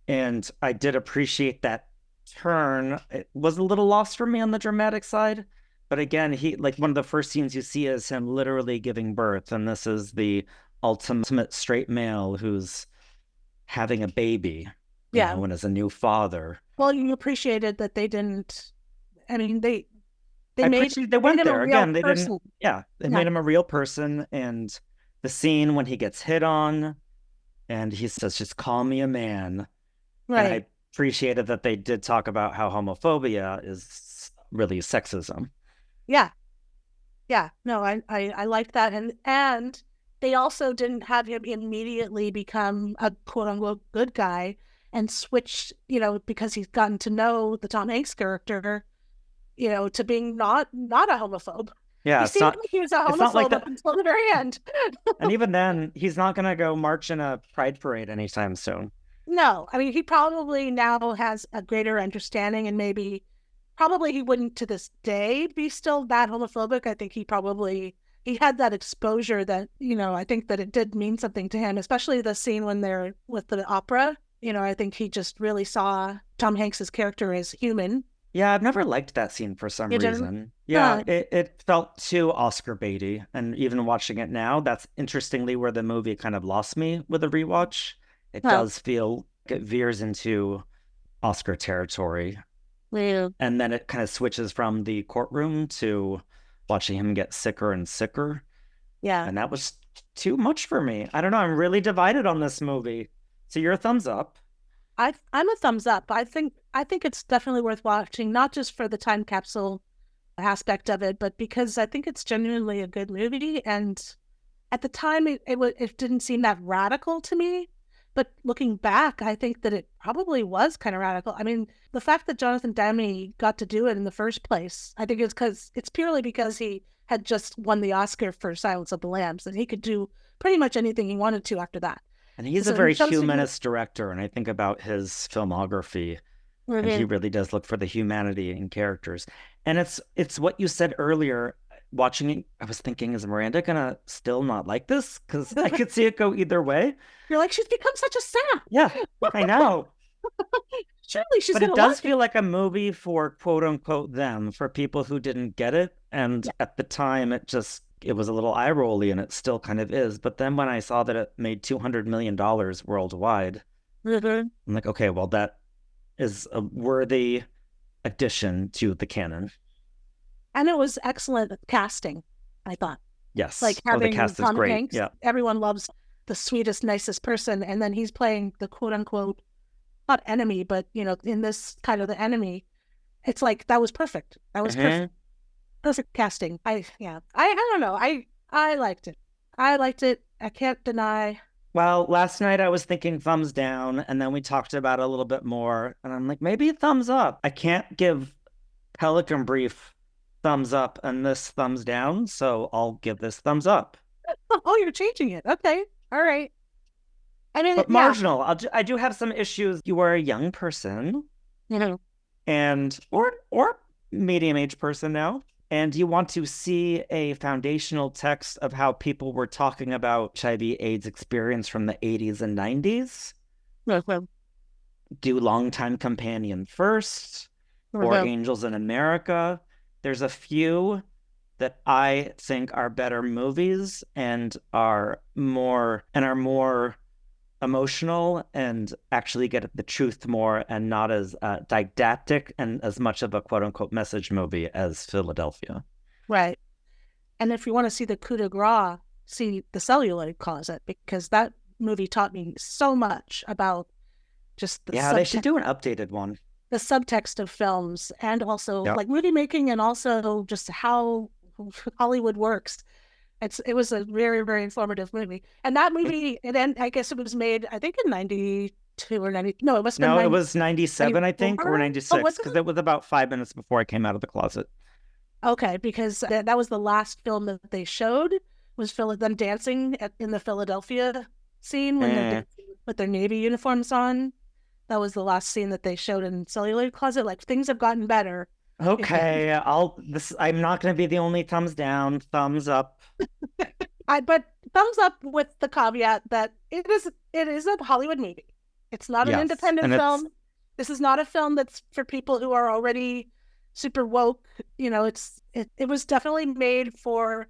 And I did appreciate that turn. It was a little lost for me on the dramatic side, but again, he like one of the first scenes you see is him literally giving birth, and this is the ultimate straight male who's having a baby, and is a new father. Well, you appreciated that they didn't. I mean, they they made went him there a real again. They person. didn't. They made him a real person, and the scene when he gets hit on, and he says, "Just call me a man." Right. And I appreciated that they did talk about how homophobia is really sexism. Yeah. No, I liked that, and they also didn't have him immediately become a quote unquote good guy and switch, because he's gotten to know the Tom Hanks character, to being not a homophobe. Yeah, he seemed like he was a homophobe up until the very end. And even then, he's not going to go march in a pride parade anytime soon. No, I mean, he probably now has a greater understanding, and probably he wouldn't to this day be still that homophobic. I think he had that exposure that, I think that it did mean something to him, especially the scene when they're with the opera. I think he just really saw Tom Hanks's character as human. Yeah, I've never liked that scene for some reason. Yeah, it felt too Oscar baity. And even watching it now, that's interestingly where the movie kind of lost me with a rewatch. It does feel it veers into Oscar territory. Yeah. And then it kind of switches from the courtroom to watching him get sicker and sicker. Yeah. And that was too much for me. I don't know. I'm really divided on this movie. So you're a thumbs up. I'm a thumbs up. I think it's definitely worth watching, not just for the time capsule aspect of it, but because I think it's genuinely a good movie. And at the time, it didn't seem that radical to me. But looking back, I think that it probably was kind of radical. I mean, the fact that Jonathan Demme got to do it in the first place, I think it's purely because he had just won the Oscar for Silence of the Lambs, and he could do pretty much anything he wanted to after that. And he's a very humanist director, and I think about his filmography, and he really does look for the humanity in characters. And it's what you said earlier. Watching it, I was thinking, is Miranda gonna still not like this? Because I could see it go either way. You're like, she's become such a sap. Yeah, I know. Surely she's. But it does feel like a movie for quote unquote them, for people who didn't get it. And at the time, it was a little eye rolly, and it still kind of is. But then when I saw that it made $200 million worldwide, I'm like, okay, well, that is a worthy addition to the canon. And it was excellent casting, I thought. Yes. Like having the cast is Tom great. Hanks, yeah. Everyone loves the sweetest, nicest person. And then he's playing the quote unquote, not enemy, but, in this kind of the enemy. It's like, that was perfect. That was perfect. Perfect casting. I don't know. I liked it. I can't deny. Well, last night I was thinking thumbs down, and then we talked about it a little bit more, and I'm like, maybe thumbs up. I can't give Pelican Brief thumbs up and this thumbs down, so I'll give this thumbs up. Oh, you're changing it. Okay. All right. I mean, but marginal. I do have some issues. You are a young person, and or medium-aged person now, and you want to see a foundational text of how people were talking about HIV/AIDS experience from the 80s and 90s. Do Longtime Companion first, or Angels in America. There's a few that I think are better movies and are more emotional and actually get at the truth more, and not as didactic and as much of a quote unquote message movie as Philadelphia. Right. And if you want to see the coup de grace, see The Celluloid Closet, because that movie taught me so much about just the they should do an updated one. The subtext of films, and also like movie making, and also just how Hollywood works. It was a very, very informative movie. And that movie, I guess it was made, I think in 92 or 90. No, it must have been it was 97, 94? I think, or 96, because it was about 5 minutes before I came out of the closet. Okay, because that was the last film that they showed, was them dancing in the Philadelphia scene when they're dancing with their Navy uniforms on. That was the last scene that they showed in Celluloid Closet. Like, things have gotten better. Okay, I'm not going to be the only thumbs down, thumbs up. But thumbs up with the caveat that it is a Hollywood movie. It's not an independent film. This is not a film that's for people who are already super woke. You know, it was definitely made for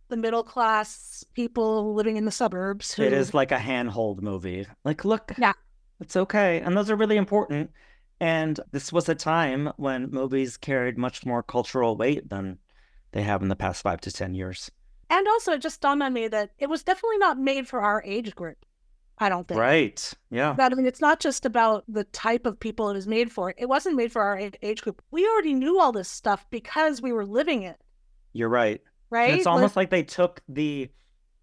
the middle class people living in the suburbs. It is like a handhold movie. Like, look, yeah, it's okay. And those are really important. And this was a time when movies carried much more cultural weight than they have in the past 5 to 10 years. And also, it just dawned on me that it was definitely not made for our age group, I don't think. Right, yeah. But, I mean, it's not just about the type of people it was made for. It wasn't made for our age group. We already knew all this stuff because we were living it. You're right. Right? And it's almost like they took the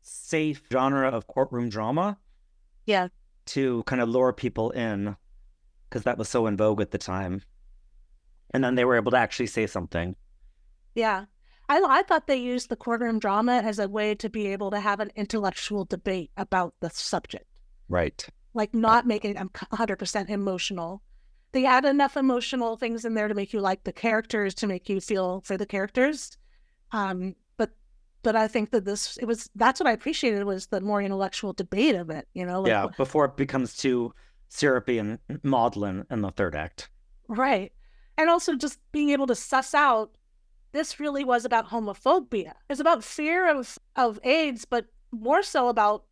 safe genre of courtroom drama to kind of lure people in, because that was so in vogue at the time. And then they were able to actually say something. Yeah. I thought they used the courtroom drama as a way to be able to have an intellectual debate about the subject. Right. Like, not making it 100% emotional. They add enough emotional things in there to make you like the characters, to make you feel for the characters. But I think that that's what I appreciated, was the more intellectual debate of it, you know? Like, before it becomes too syrupy and maudlin in the third act. Right. And also just being able to suss out, this really was about homophobia. It's about fear of AIDS, but more so about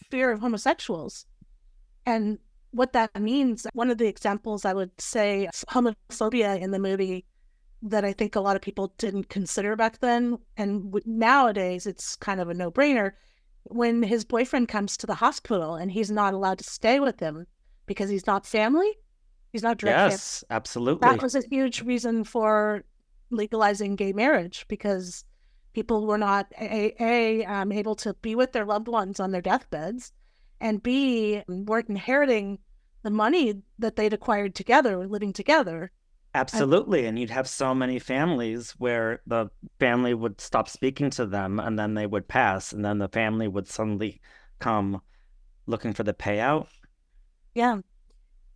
fear of homosexuals and what that means. One of the examples I would say, homophobia in the movie, that I think a lot of people didn't consider back then, and nowadays it's kind of a no-brainer, when his boyfriend comes to the hospital and he's not allowed to stay with him because he's not family, he's not direct family. Yes, absolutely. That was a huge reason for legalizing gay marriage, because people were not able to be with their loved ones on their deathbeds, and B, weren't inheriting the money that they'd acquired together, living together. Absolutely. And you'd have so many families where the family would stop speaking to them, and then they would pass, and then the family would suddenly come looking for the payout. Yeah.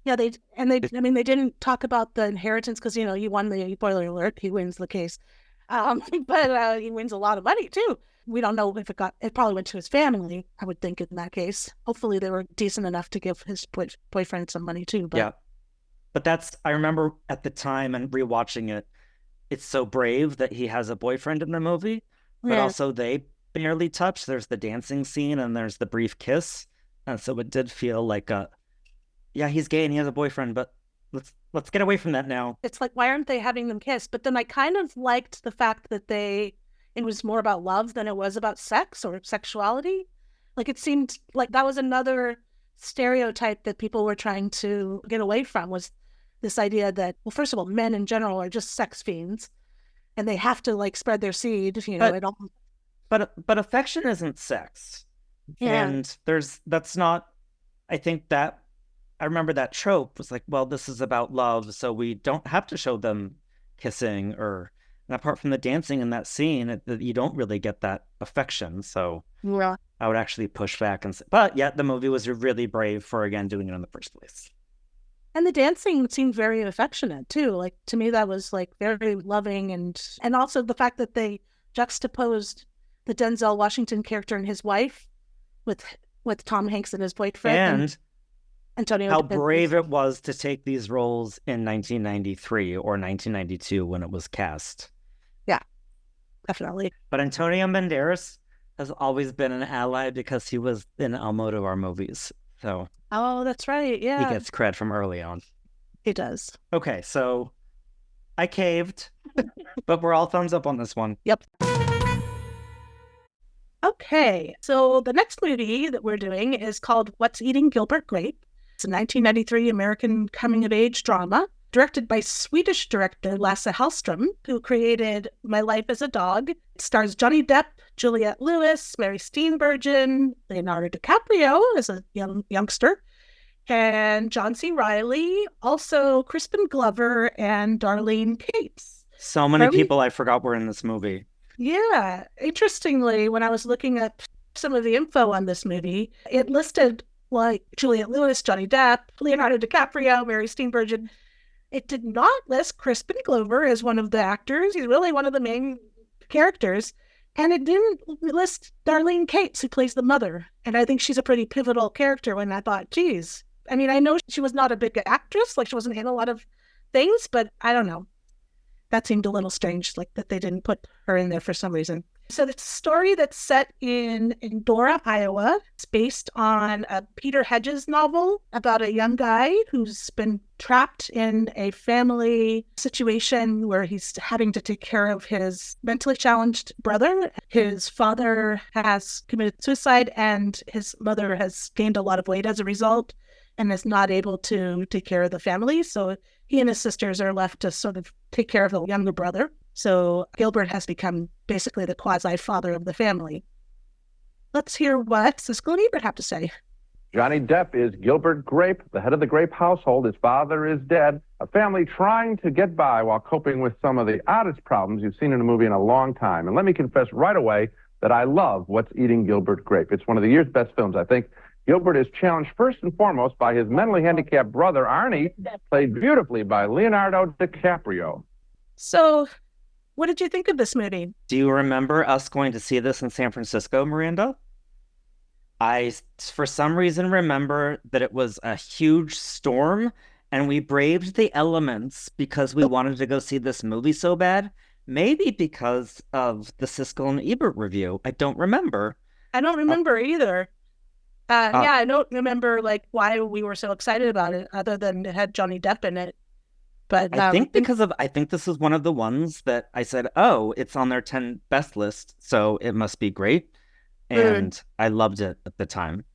Yeah, they didn't talk about the inheritance because, you know, he won the, spoiler alert, he wins the case. But he wins a lot of money too. We don't know if it probably went to his family, I would think, in that case. Hopefully they were decent enough to give his boyfriend some money too. But... Yeah. But I remember at the time and rewatching it, it's so brave that he has a boyfriend in the movie, but also they barely touch. There's the dancing scene and there's the brief kiss. And so it did feel like he's gay and he has a boyfriend, but let's get away from that now. It's like, why aren't they having them kiss? But then I kind of liked the fact that it was more about love than it was about sex or sexuality. Like, it seemed like that was another stereotype that people were trying to get away from, was this idea that, well, first of all, men in general are just sex fiends and they have to like spread their seed, you know. But affection isn't sex. Yeah. And I think that I remember that trope was like, well, this is about love, so we don't have to show them kissing, and apart from the dancing in that scene, you don't really get that affection. So I would actually push back and say, but yet the movie was really brave for, again, doing it in the first place. And the dancing seemed very affectionate too. Like, to me, that was like very loving, and also the fact that they juxtaposed the Denzel Washington character and his wife with Tom Hanks and his boyfriend, and Antonio. How brave it was to take these roles in 1993 or 1992 when it was cast. Yeah, definitely. But Antonio Banderas has always been an ally because he was in Almodovar movies. So. Oh, that's right. Yeah. He gets cred from early on. He does. Okay, so I caved, but we're all thumbs up on this one. Yep. Okay, so the next movie that we're doing is called What's Eating Gilbert Grape. It's a 1993 American coming-of-age drama directed by Swedish director Lasse Hallström, who created My Life as a Dog. It stars Johnny Depp, Juliette Lewis, Mary Steenburgen, Leonardo DiCaprio as a youngster, and John C. Reilly, also Crispin Glover and Darlene Cates. So many Probably- people I forgot were in this movie. Yeah. Interestingly, when I was looking up some of the info on this movie, it listed like Juliette Lewis, Johnny Depp, Leonardo DiCaprio, Mary Steenburgen. It did not list Crispin Glover as one of the actors. He's really one of the main characters. And it didn't list Darlene Cates, who plays the mother. And I think she's a pretty pivotal character when I thought, geez. I mean, I know she was not a big actress, like she wasn't in a lot of things, but I don't know. That seemed a little strange, like that they didn't put her in there for some reason. So it's a story that's set in Dora, Iowa. It's based on a Peter Hedges novel about a young guy who's been trapped in a family situation where he's having to take care of his mentally challenged brother. His father has committed suicide and his mother has gained a lot of weight as a result and is not able to take care of the family. So he and his sisters are left to sort of take care of the younger brother. So Gilbert has become basically the quasi-father of the family. Let's hear what Siskel and Ebert have to say. Johnny Depp is Gilbert Grape, the head of the Grape household. His father is dead. A family trying to get by while coping with some of the oddest problems you've seen in a movie in a long time. And let me confess right away that I love What's Eating Gilbert Grape. It's one of the year's best films, I think. Gilbert is challenged first and foremost by his mentally handicapped brother, Arnie, played beautifully by Leonardo DiCaprio. So what did you think of this movie? Do you remember us going to see this in San Francisco, Miranda? I, for some reason, remember that it was a huge storm and we braved the elements because we wanted to go see this movie so bad. Maybe because of the Siskel and Ebert review. I don't remember. I don't remember either. Yeah, I don't remember like why we were so excited about it other than it had Johnny Depp in it. But I think I think this is one of the ones that I said, oh, it's on their 10 best list, so it must be great. And I loved it at the time.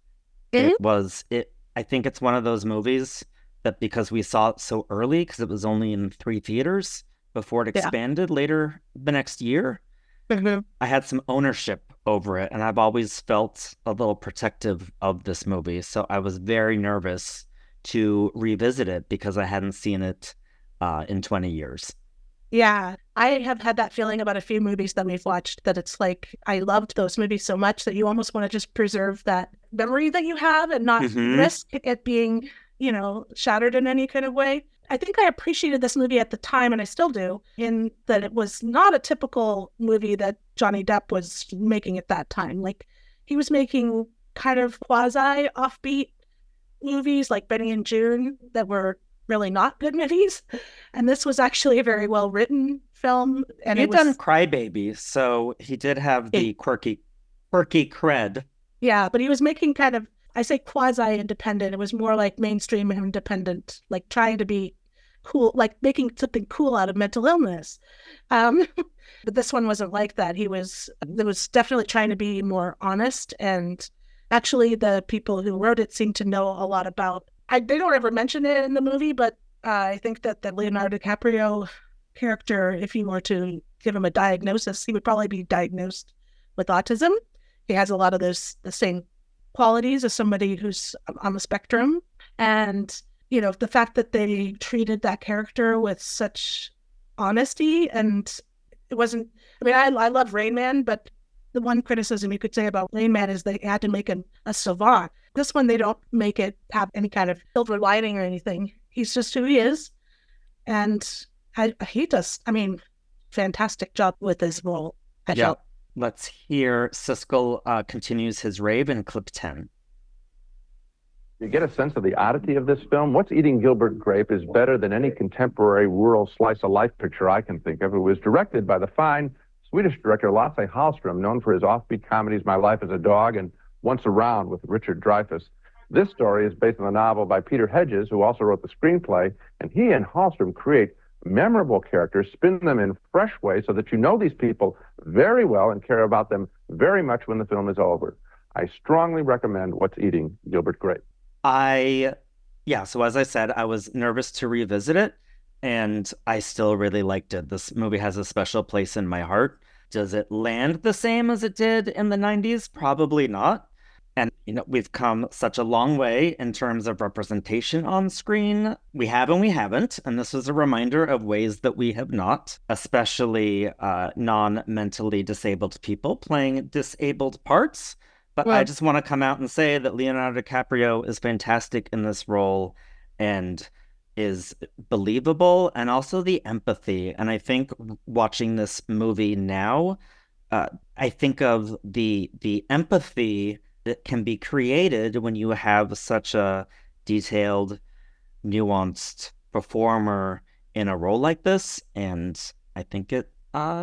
I think it's one of those movies that because we saw it so early, because it was only in 3 theaters before it expanded later the next year, I had some ownership over it, and I've always felt a little protective of this movie. So I was very nervous to revisit it because I hadn't seen it in 20 years. Yeah, I have had that feeling about a few movies that we've watched, that it's like I loved those movies so much that you almost want to just preserve that memory that you have and not risk it being, shattered in any kind of way. I think I appreciated this movie at the time, and I still do, in that it was not a typical movie that Johnny Depp was making at that time. Like, he was making kind of quasi offbeat movies like Benny and June that were really not good movies. And this was actually a very well-written film. And He'd done Crybaby, so he did have the quirky cred. Yeah, but he was making kind of, I say quasi-independent. It was more like mainstream independent, like trying to be cool, like making something cool out of mental illness. But this one wasn't like that. It was definitely trying to be more honest. And actually, the people who wrote it seemed to know a lot about. They don't ever mention it in the movie, but I think that the Leonardo DiCaprio character, if you were to give him a diagnosis, he would probably be diagnosed with autism. He has a lot of the same qualities as somebody who's on the spectrum. And, the fact that they treated that character with such honesty, and it wasn't, I love Rain Man, but the one criticism you could say about Rain Man is they had to make him a savant. This one, they don't make it have any kind of silver lining or anything. He's just who he is. And he does, fantastic job with his role. I felt. Let's hear Siskel continues his rave in clip 10. You get a sense of the oddity of this film. What's Eating Gilbert Grape is better than any contemporary rural slice-of-life picture I can think of. It was directed by the fine Swedish director Lasse Hallström, known for his offbeat comedies My Life as a Dog and Once Around with Richard Dreyfuss. This story is based on a novel by Peter Hedges, who also wrote the screenplay, and he and Hallström create memorable characters, spin them in fresh ways so that you know these people very well and care about them very much when the film is over. I strongly recommend What's Eating Gilbert Grape. So as I said, I was nervous to revisit it, and I still really liked it. This movie has a special place in my heart. Does it land the same as it did in the 90s? Probably not. And, we've come such a long way in terms of representation on screen. We have and we haven't. And this is a reminder of ways that we have not, especially non-mentally disabled people playing disabled parts. But I just want to come out and say that Leonardo DiCaprio is fantastic in this role and is believable, and also the empathy. And I think watching this movie now, I think of the empathy that can be created when you have such a detailed, nuanced performer in a role like this, and I think it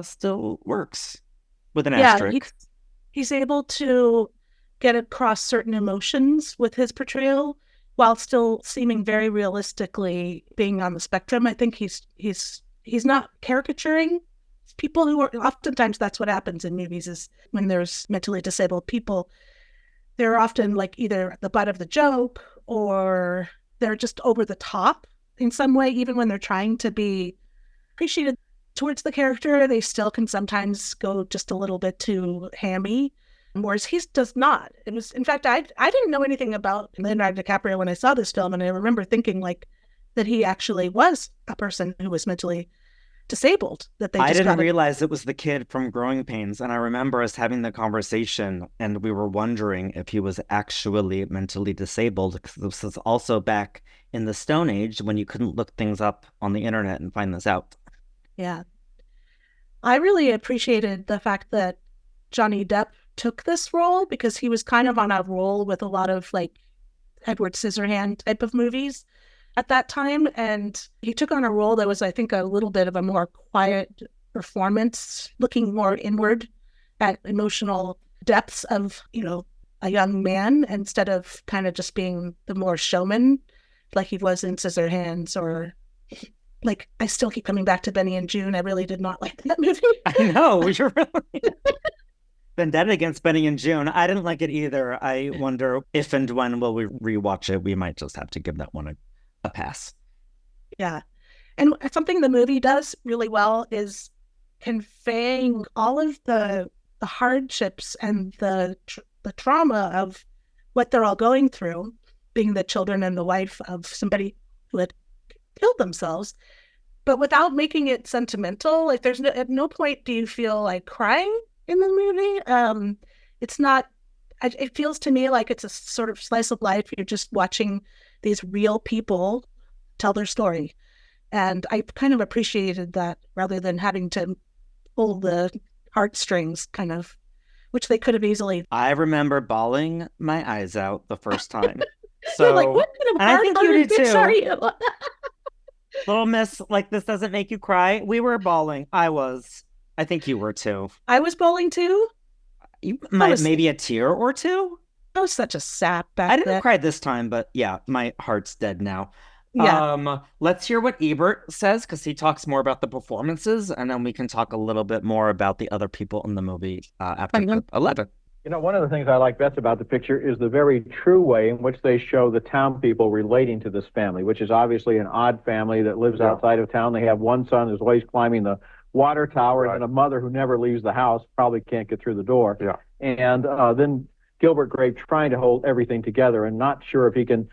still works with an asterisk. He's able to get across certain emotions with his portrayal while still seeming very realistically being on the spectrum. I think he's not caricaturing people who are, oftentimes that's what happens in movies, is when there's mentally disabled people, they're often like either the butt of the joke or they're just over the top in some way. Even when they're trying to be appreciated towards the character, they still can sometimes go just a little bit too hammy. Whereas he does not. It was, in fact, I didn't know anything about Leonardo DiCaprio when I saw this film, and I remember thinking like that he actually was a person who was mentally disabled. That they I just didn't realize it was the kid from Growing Pains, and I remember us having the conversation, and we were wondering if he was actually mentally disabled, because this was also back in the Stone Age when you couldn't look things up on the internet and find this out. Yeah, I really appreciated the fact that Johnny Depp took this role, because he was kind of on a roll with a lot of like Edward Scissorhand type of movies at that time, and he took on a role that was, I think, a little bit of a more quiet performance, looking more inward at emotional depths of, a young man, instead of kind of just being the more showman like he was in Scissorhands, or like, I still keep coming back to Benny and June. I really did not like that movie. I know, you're really... Vendetta against Benny and June. I didn't like it either. I wonder if and when will we rewatch it. We might just have to give that one a pass. Yeah. And something the movie does really well is conveying all of the hardships and the trauma of what they're all going through, being the children and the wife of somebody who had killed themselves, but without making it sentimental. Like, there's at no point do you feel like crying in the movie. It's not, it feels to me like it's a sort of slice of life. You're just watching these real people tell their story. And I kind of appreciated that, rather than having to pull the heartstrings, kind of, which they could have easily. I remember bawling my eyes out the first time. So, you're like, what kind of hard-hearted bitch are you? Little miss, like, this doesn't make you cry. We were bawling. I think you were too. I was bawling too? You might, maybe a tear or two? I was such a sap back then. I didn't cry this time, but yeah, my heart's dead now. Yeah. Let's hear what Ebert says, because he talks more about the performances, and then we can talk a little bit more about the other people in the movie after clip 11. One of the things I like best about the picture is the very true way in which they show the town people relating to this family, which is obviously an odd family that lives outside of town. They have one son who's always climbing the water tower, and a mother who never leaves the house, probably can't get through the door. Yeah. And then Gilbert Grape trying to hold everything together and not sure if he can,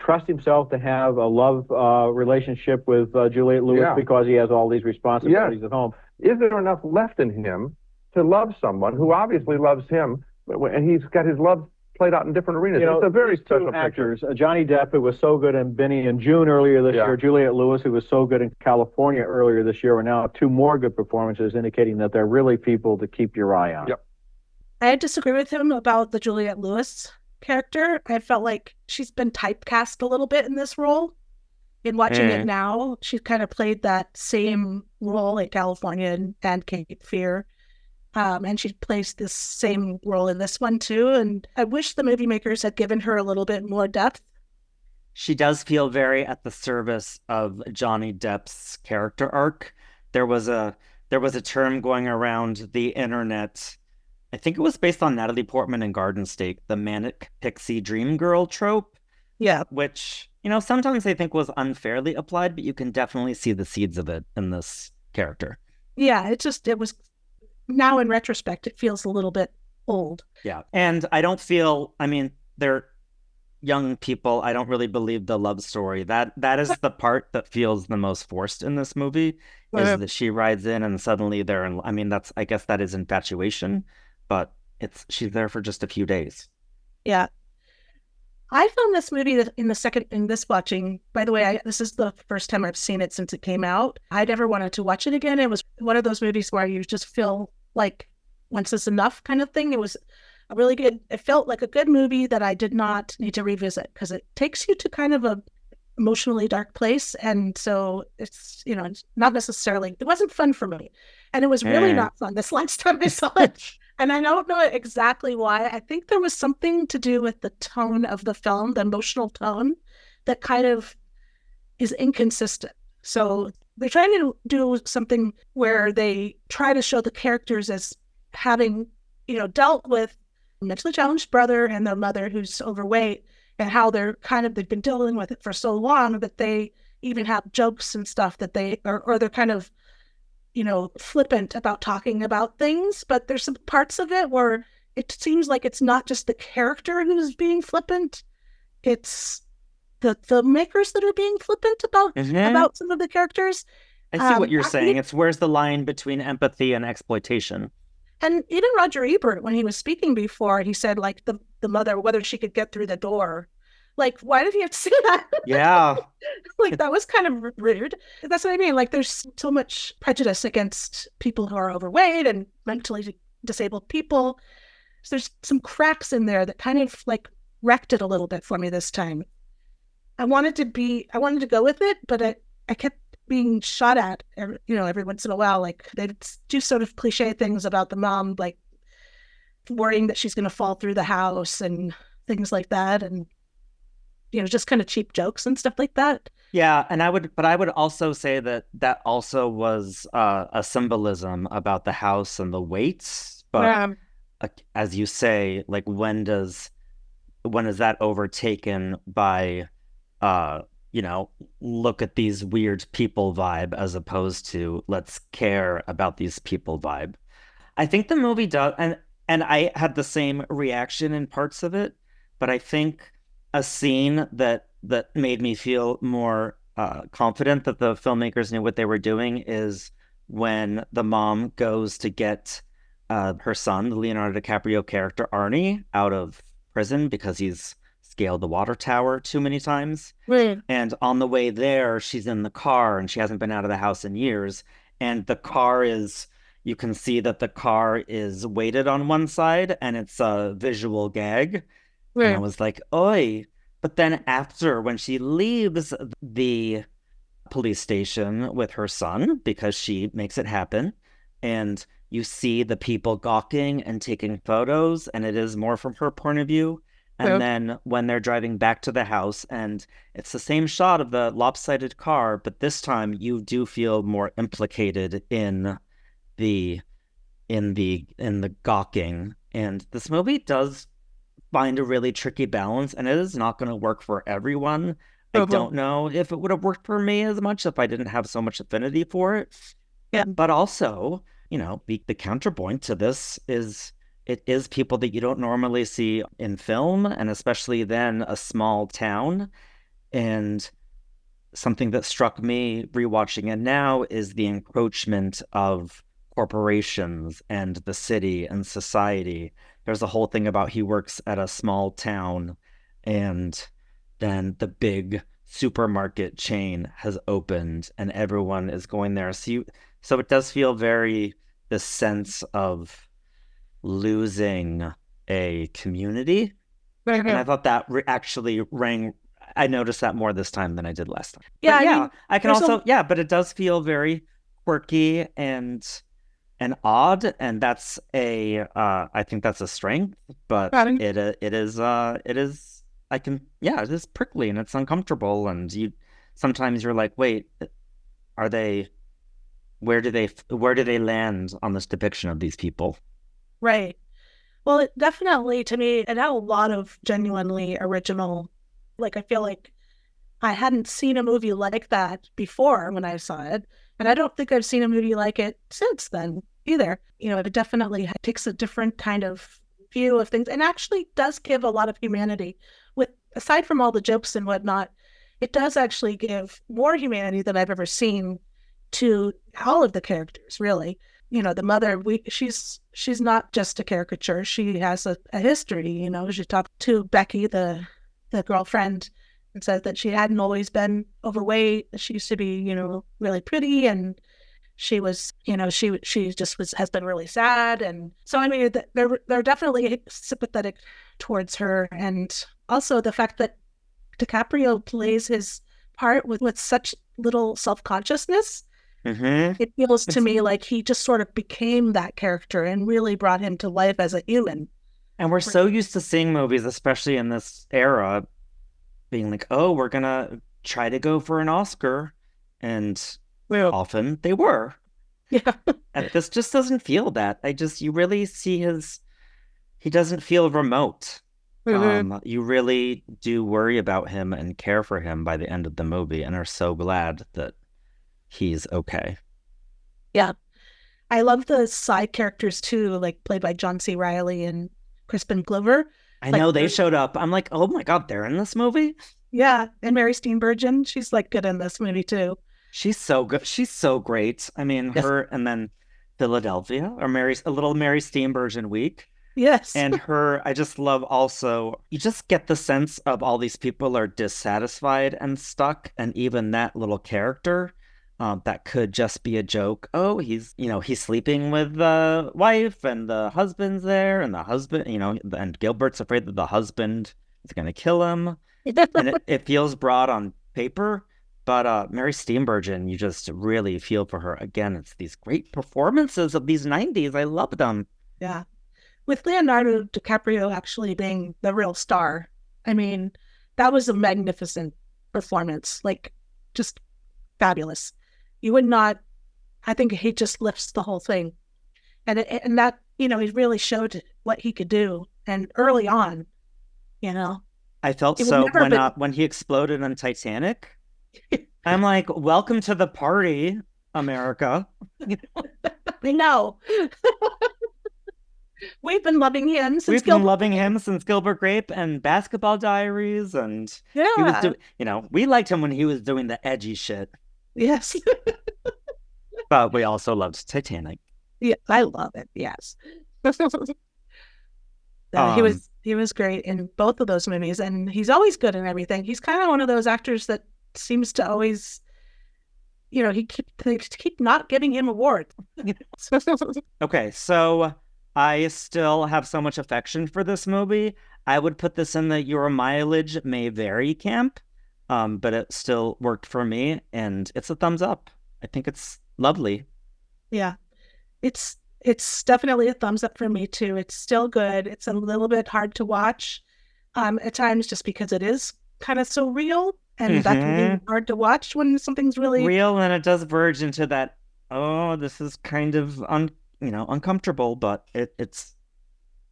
trust himself to have a love relationship with Juliette Lewis because he has all these responsibilities at home. Is there enough left in him to love someone who obviously loves him, and he's got his love played out in different arenas? It's a very special actors. Johnny Depp, who was so good in Benny and June earlier this year, Juliette Lewis, who was so good in California earlier this year, are now two more good performances, indicating that they're really people to keep your eye on. Yep. I disagree with him about the Juliette Lewis character. I felt like she's been typecast a little bit in this role. In watching it now, she's kind of played that same role in California and Cape Fear. And she plays this same role in this one too. And I wish the movie makers had given her a little bit more depth. She does feel very at the service of Johnny Depp's character arc. There was a term going around the internet. I think it was based on Natalie Portman in Garden State, the manic pixie dream girl trope. Yeah. Which, sometimes I think was unfairly applied, but you can definitely see the seeds of it in this character. Yeah, it was, now in retrospect, it feels a little bit old. Yeah. And I don't feel, I mean, they're young people. I don't really believe the love story. That is the part that feels the most forced in this movie, is that she rides in and suddenly they're in, I mean, I guess that is infatuation, but she's there for just a few days. Yeah. I found this movie in this watching, by the way, this is the first time I've seen it since it came out. I never wanted to watch it again. It was one of those movies where you just feel like once is enough kind of thing. It was it felt like a good movie that I did not need to revisit, because it takes you to kind of a emotionally dark place. And so it's, it's not necessarily, it wasn't fun for me. And it was really not fun this last time I saw it. And I don't know exactly why. I think there was something to do with the tone of the film, the emotional tone, that kind of is inconsistent. So they're trying to do something where they try to show the characters as having, dealt with a mentally challenged brother and their mother who's overweight, and how they've been dealing with it for so long that they even have jokes and stuff that or they're kind of, flippant about talking about things. But there's some parts of it where it seems like it's not just the character who's being flippant, it's the filmmakers that are being flippant about some of the characters. I see what you're saying. It's where's the line between empathy and exploitation. And even Roger Ebert, when he was speaking before, he said, like, the mother, whether she could get through the door. Like, why did he have to say that? Yeah. Like, that was kind of rude. That's what I mean. Like, there's so much prejudice against people who are overweight and mentally disabled people. So there's some cracks in there that kind of, like, wrecked it a little bit for me this time. I wanted to go with it, but I kept being shot at, every once in a while. Like, they do sort of cliche things about the mom, like worrying that she's going to fall through the house and things like that. And, just kind of cheap jokes and stuff like that. Yeah. And I would also say that also was a symbolism about the house and the weights. But as you say, like, when is that overtaken by, look at these weird people vibe, as opposed to let's care about these people vibe. I think the movie does, and I had the same reaction in parts of it, but I think a scene that made me feel more confident that the filmmakers knew what they were doing is when the mom goes to get her son, the Leonardo DiCaprio character Arnie, out of prison because he's scaled the water tower too many times. Right. And on the way there, she's in the car and she hasn't been out of the house in years. And the car you can see that the car is weighted on one side and it's a visual gag. Right. And I was like, oi. But then after, when she leaves the police station with her son, because she makes it happen, and you see the people gawking and taking photos, and it is more from her point of view. And then when they're driving back to the house, and it's the same shot of the lopsided car, but this time you do feel more implicated in the gawking. And this movie does find a really tricky balance, and it is not going to work for everyone. I don't know if it would have worked for me as much if I didn't have so much affinity for it. Yeah. But also, the counterpoint to this is it is people that you don't normally see in film, and especially then a small town. And something that struck me rewatching it now is the encroachment of corporations and the city and society. There's a whole thing about he works at a small town, and then the big supermarket chain has opened and everyone is going there. So it does feel very this sense of losing a community. And I thought that actually rang. I noticed that more this time than I did last time. Yeah, I can also, but it does feel very quirky and odd, and that's I think that's a strength, but it is prickly and it's uncomfortable, and sometimes you're like, wait, where do they land on this depiction of these people? Right. Well, it definitely, to me, it had a lot of genuinely original, like, I feel like I hadn't seen a movie like that before when I saw it, and I don't think I've seen a movie like it since then either. It definitely takes a different kind of view of things, and actually does give a lot of humanity. With aside from all the jokes and whatnot, it does actually give more humanity than I've ever seen to all of the characters, really. The mother, she's not just a caricature. She has a history. She talked to Becky, the girlfriend, and said that she hadn't always been overweight. She used to be, really pretty, and she was, she just has been really sad. And so, I mean, they're definitely sympathetic towards her. And also the fact that DiCaprio plays his part with such little self-consciousness. Mm-hmm. It feels to me like he just sort of became that character and really brought him to life as a human. And we're so used to seeing movies, especially in this era, being like, oh, we're going to try to go for an Oscar. And often they were. Yeah. And this just doesn't feel that. You really see he doesn't feel remote. Mm-hmm. You really do worry about him and care for him by the end of the movie and are so glad that he's okay. Yeah. I love the side characters too, like played by John C. Reilly and Crispin Glover. I know they showed up. I'm like, oh my God, they're in this movie? Yeah. And Mary Steenburgen, she's like good in this movie too. She's so good. She's so great. I mean, Yes. her, and then Philadelphia, or a little Mary Steenburgen week. Yes. And her, I just love also, you just get the sense of all these people are dissatisfied and stuck. And even that little character, that could just be a joke. Oh, he's sleeping with the wife and the husband's there, and the husband, and Gilbert's afraid that the husband is going to kill him. And it feels broad on paper, but Mary Steenburgen, you just really feel for her. Again, it's these great performances of these 90s. I love them. Yeah. With Leonardo DiCaprio actually being the real star, I mean, that was a magnificent performance, like just fabulous. You would not, I think he just lifts the whole thing. And that, he really showed what he could do. And early on, I felt so when he exploded on Titanic. I'm like, welcome to the party, America. I know. We've been loving him since Gilbert Grape and Basketball Diaries, and yeah, he was we liked him when he was doing the edgy shit. Yes. But we also loved Titanic. Yeah, I love it. Yes. He was great in both of those movies, and he's always good in everything. He's kind of one of those actors that seems to always, they keep not giving him awards. Okay, so I still have so much affection for this movie. I would put this in the your mileage may vary camp, but it still worked for me, and it's a thumbs up. I think it's lovely. Yeah, it's definitely a thumbs up for me too. It's still good. It's a little bit hard to watch at times just because it is kind of so real, and that can be hard to watch when something's really real, and it does verge into that, oh, this is kind of uncomfortable, but it's.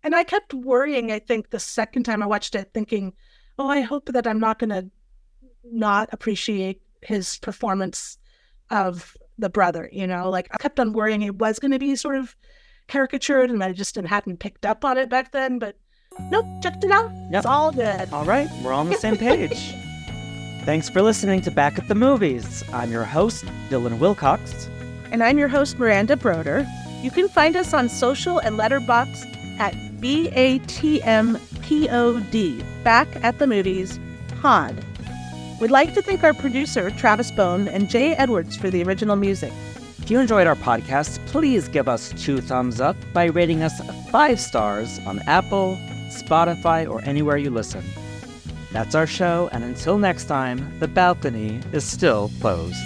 And I kept worrying, I think, the second time I watched it, thinking, oh, I hope that I'm not going to not appreciate his performance of the brother, like I kept on worrying it was going to be sort of caricatured, and I just hadn't picked up on it back then, but nope, checked it out. Yep. It's all good. All right, we're on the same page. Thanks for listening to Back at the Movies. I'm your host, Dylan Wilcox. And I'm your host, Miranda Broder. You can find us on social and Letterboxd at BATMPOD, Back at the Movies Pod. We'd like to thank our producer, Travis Bone, and Jay Edwards for the original music. If you enjoyed our podcast, please give us 2 thumbs up by rating us 5 stars on Apple, Spotify, or anywhere you listen. That's our show, and until next time, the balcony is still closed.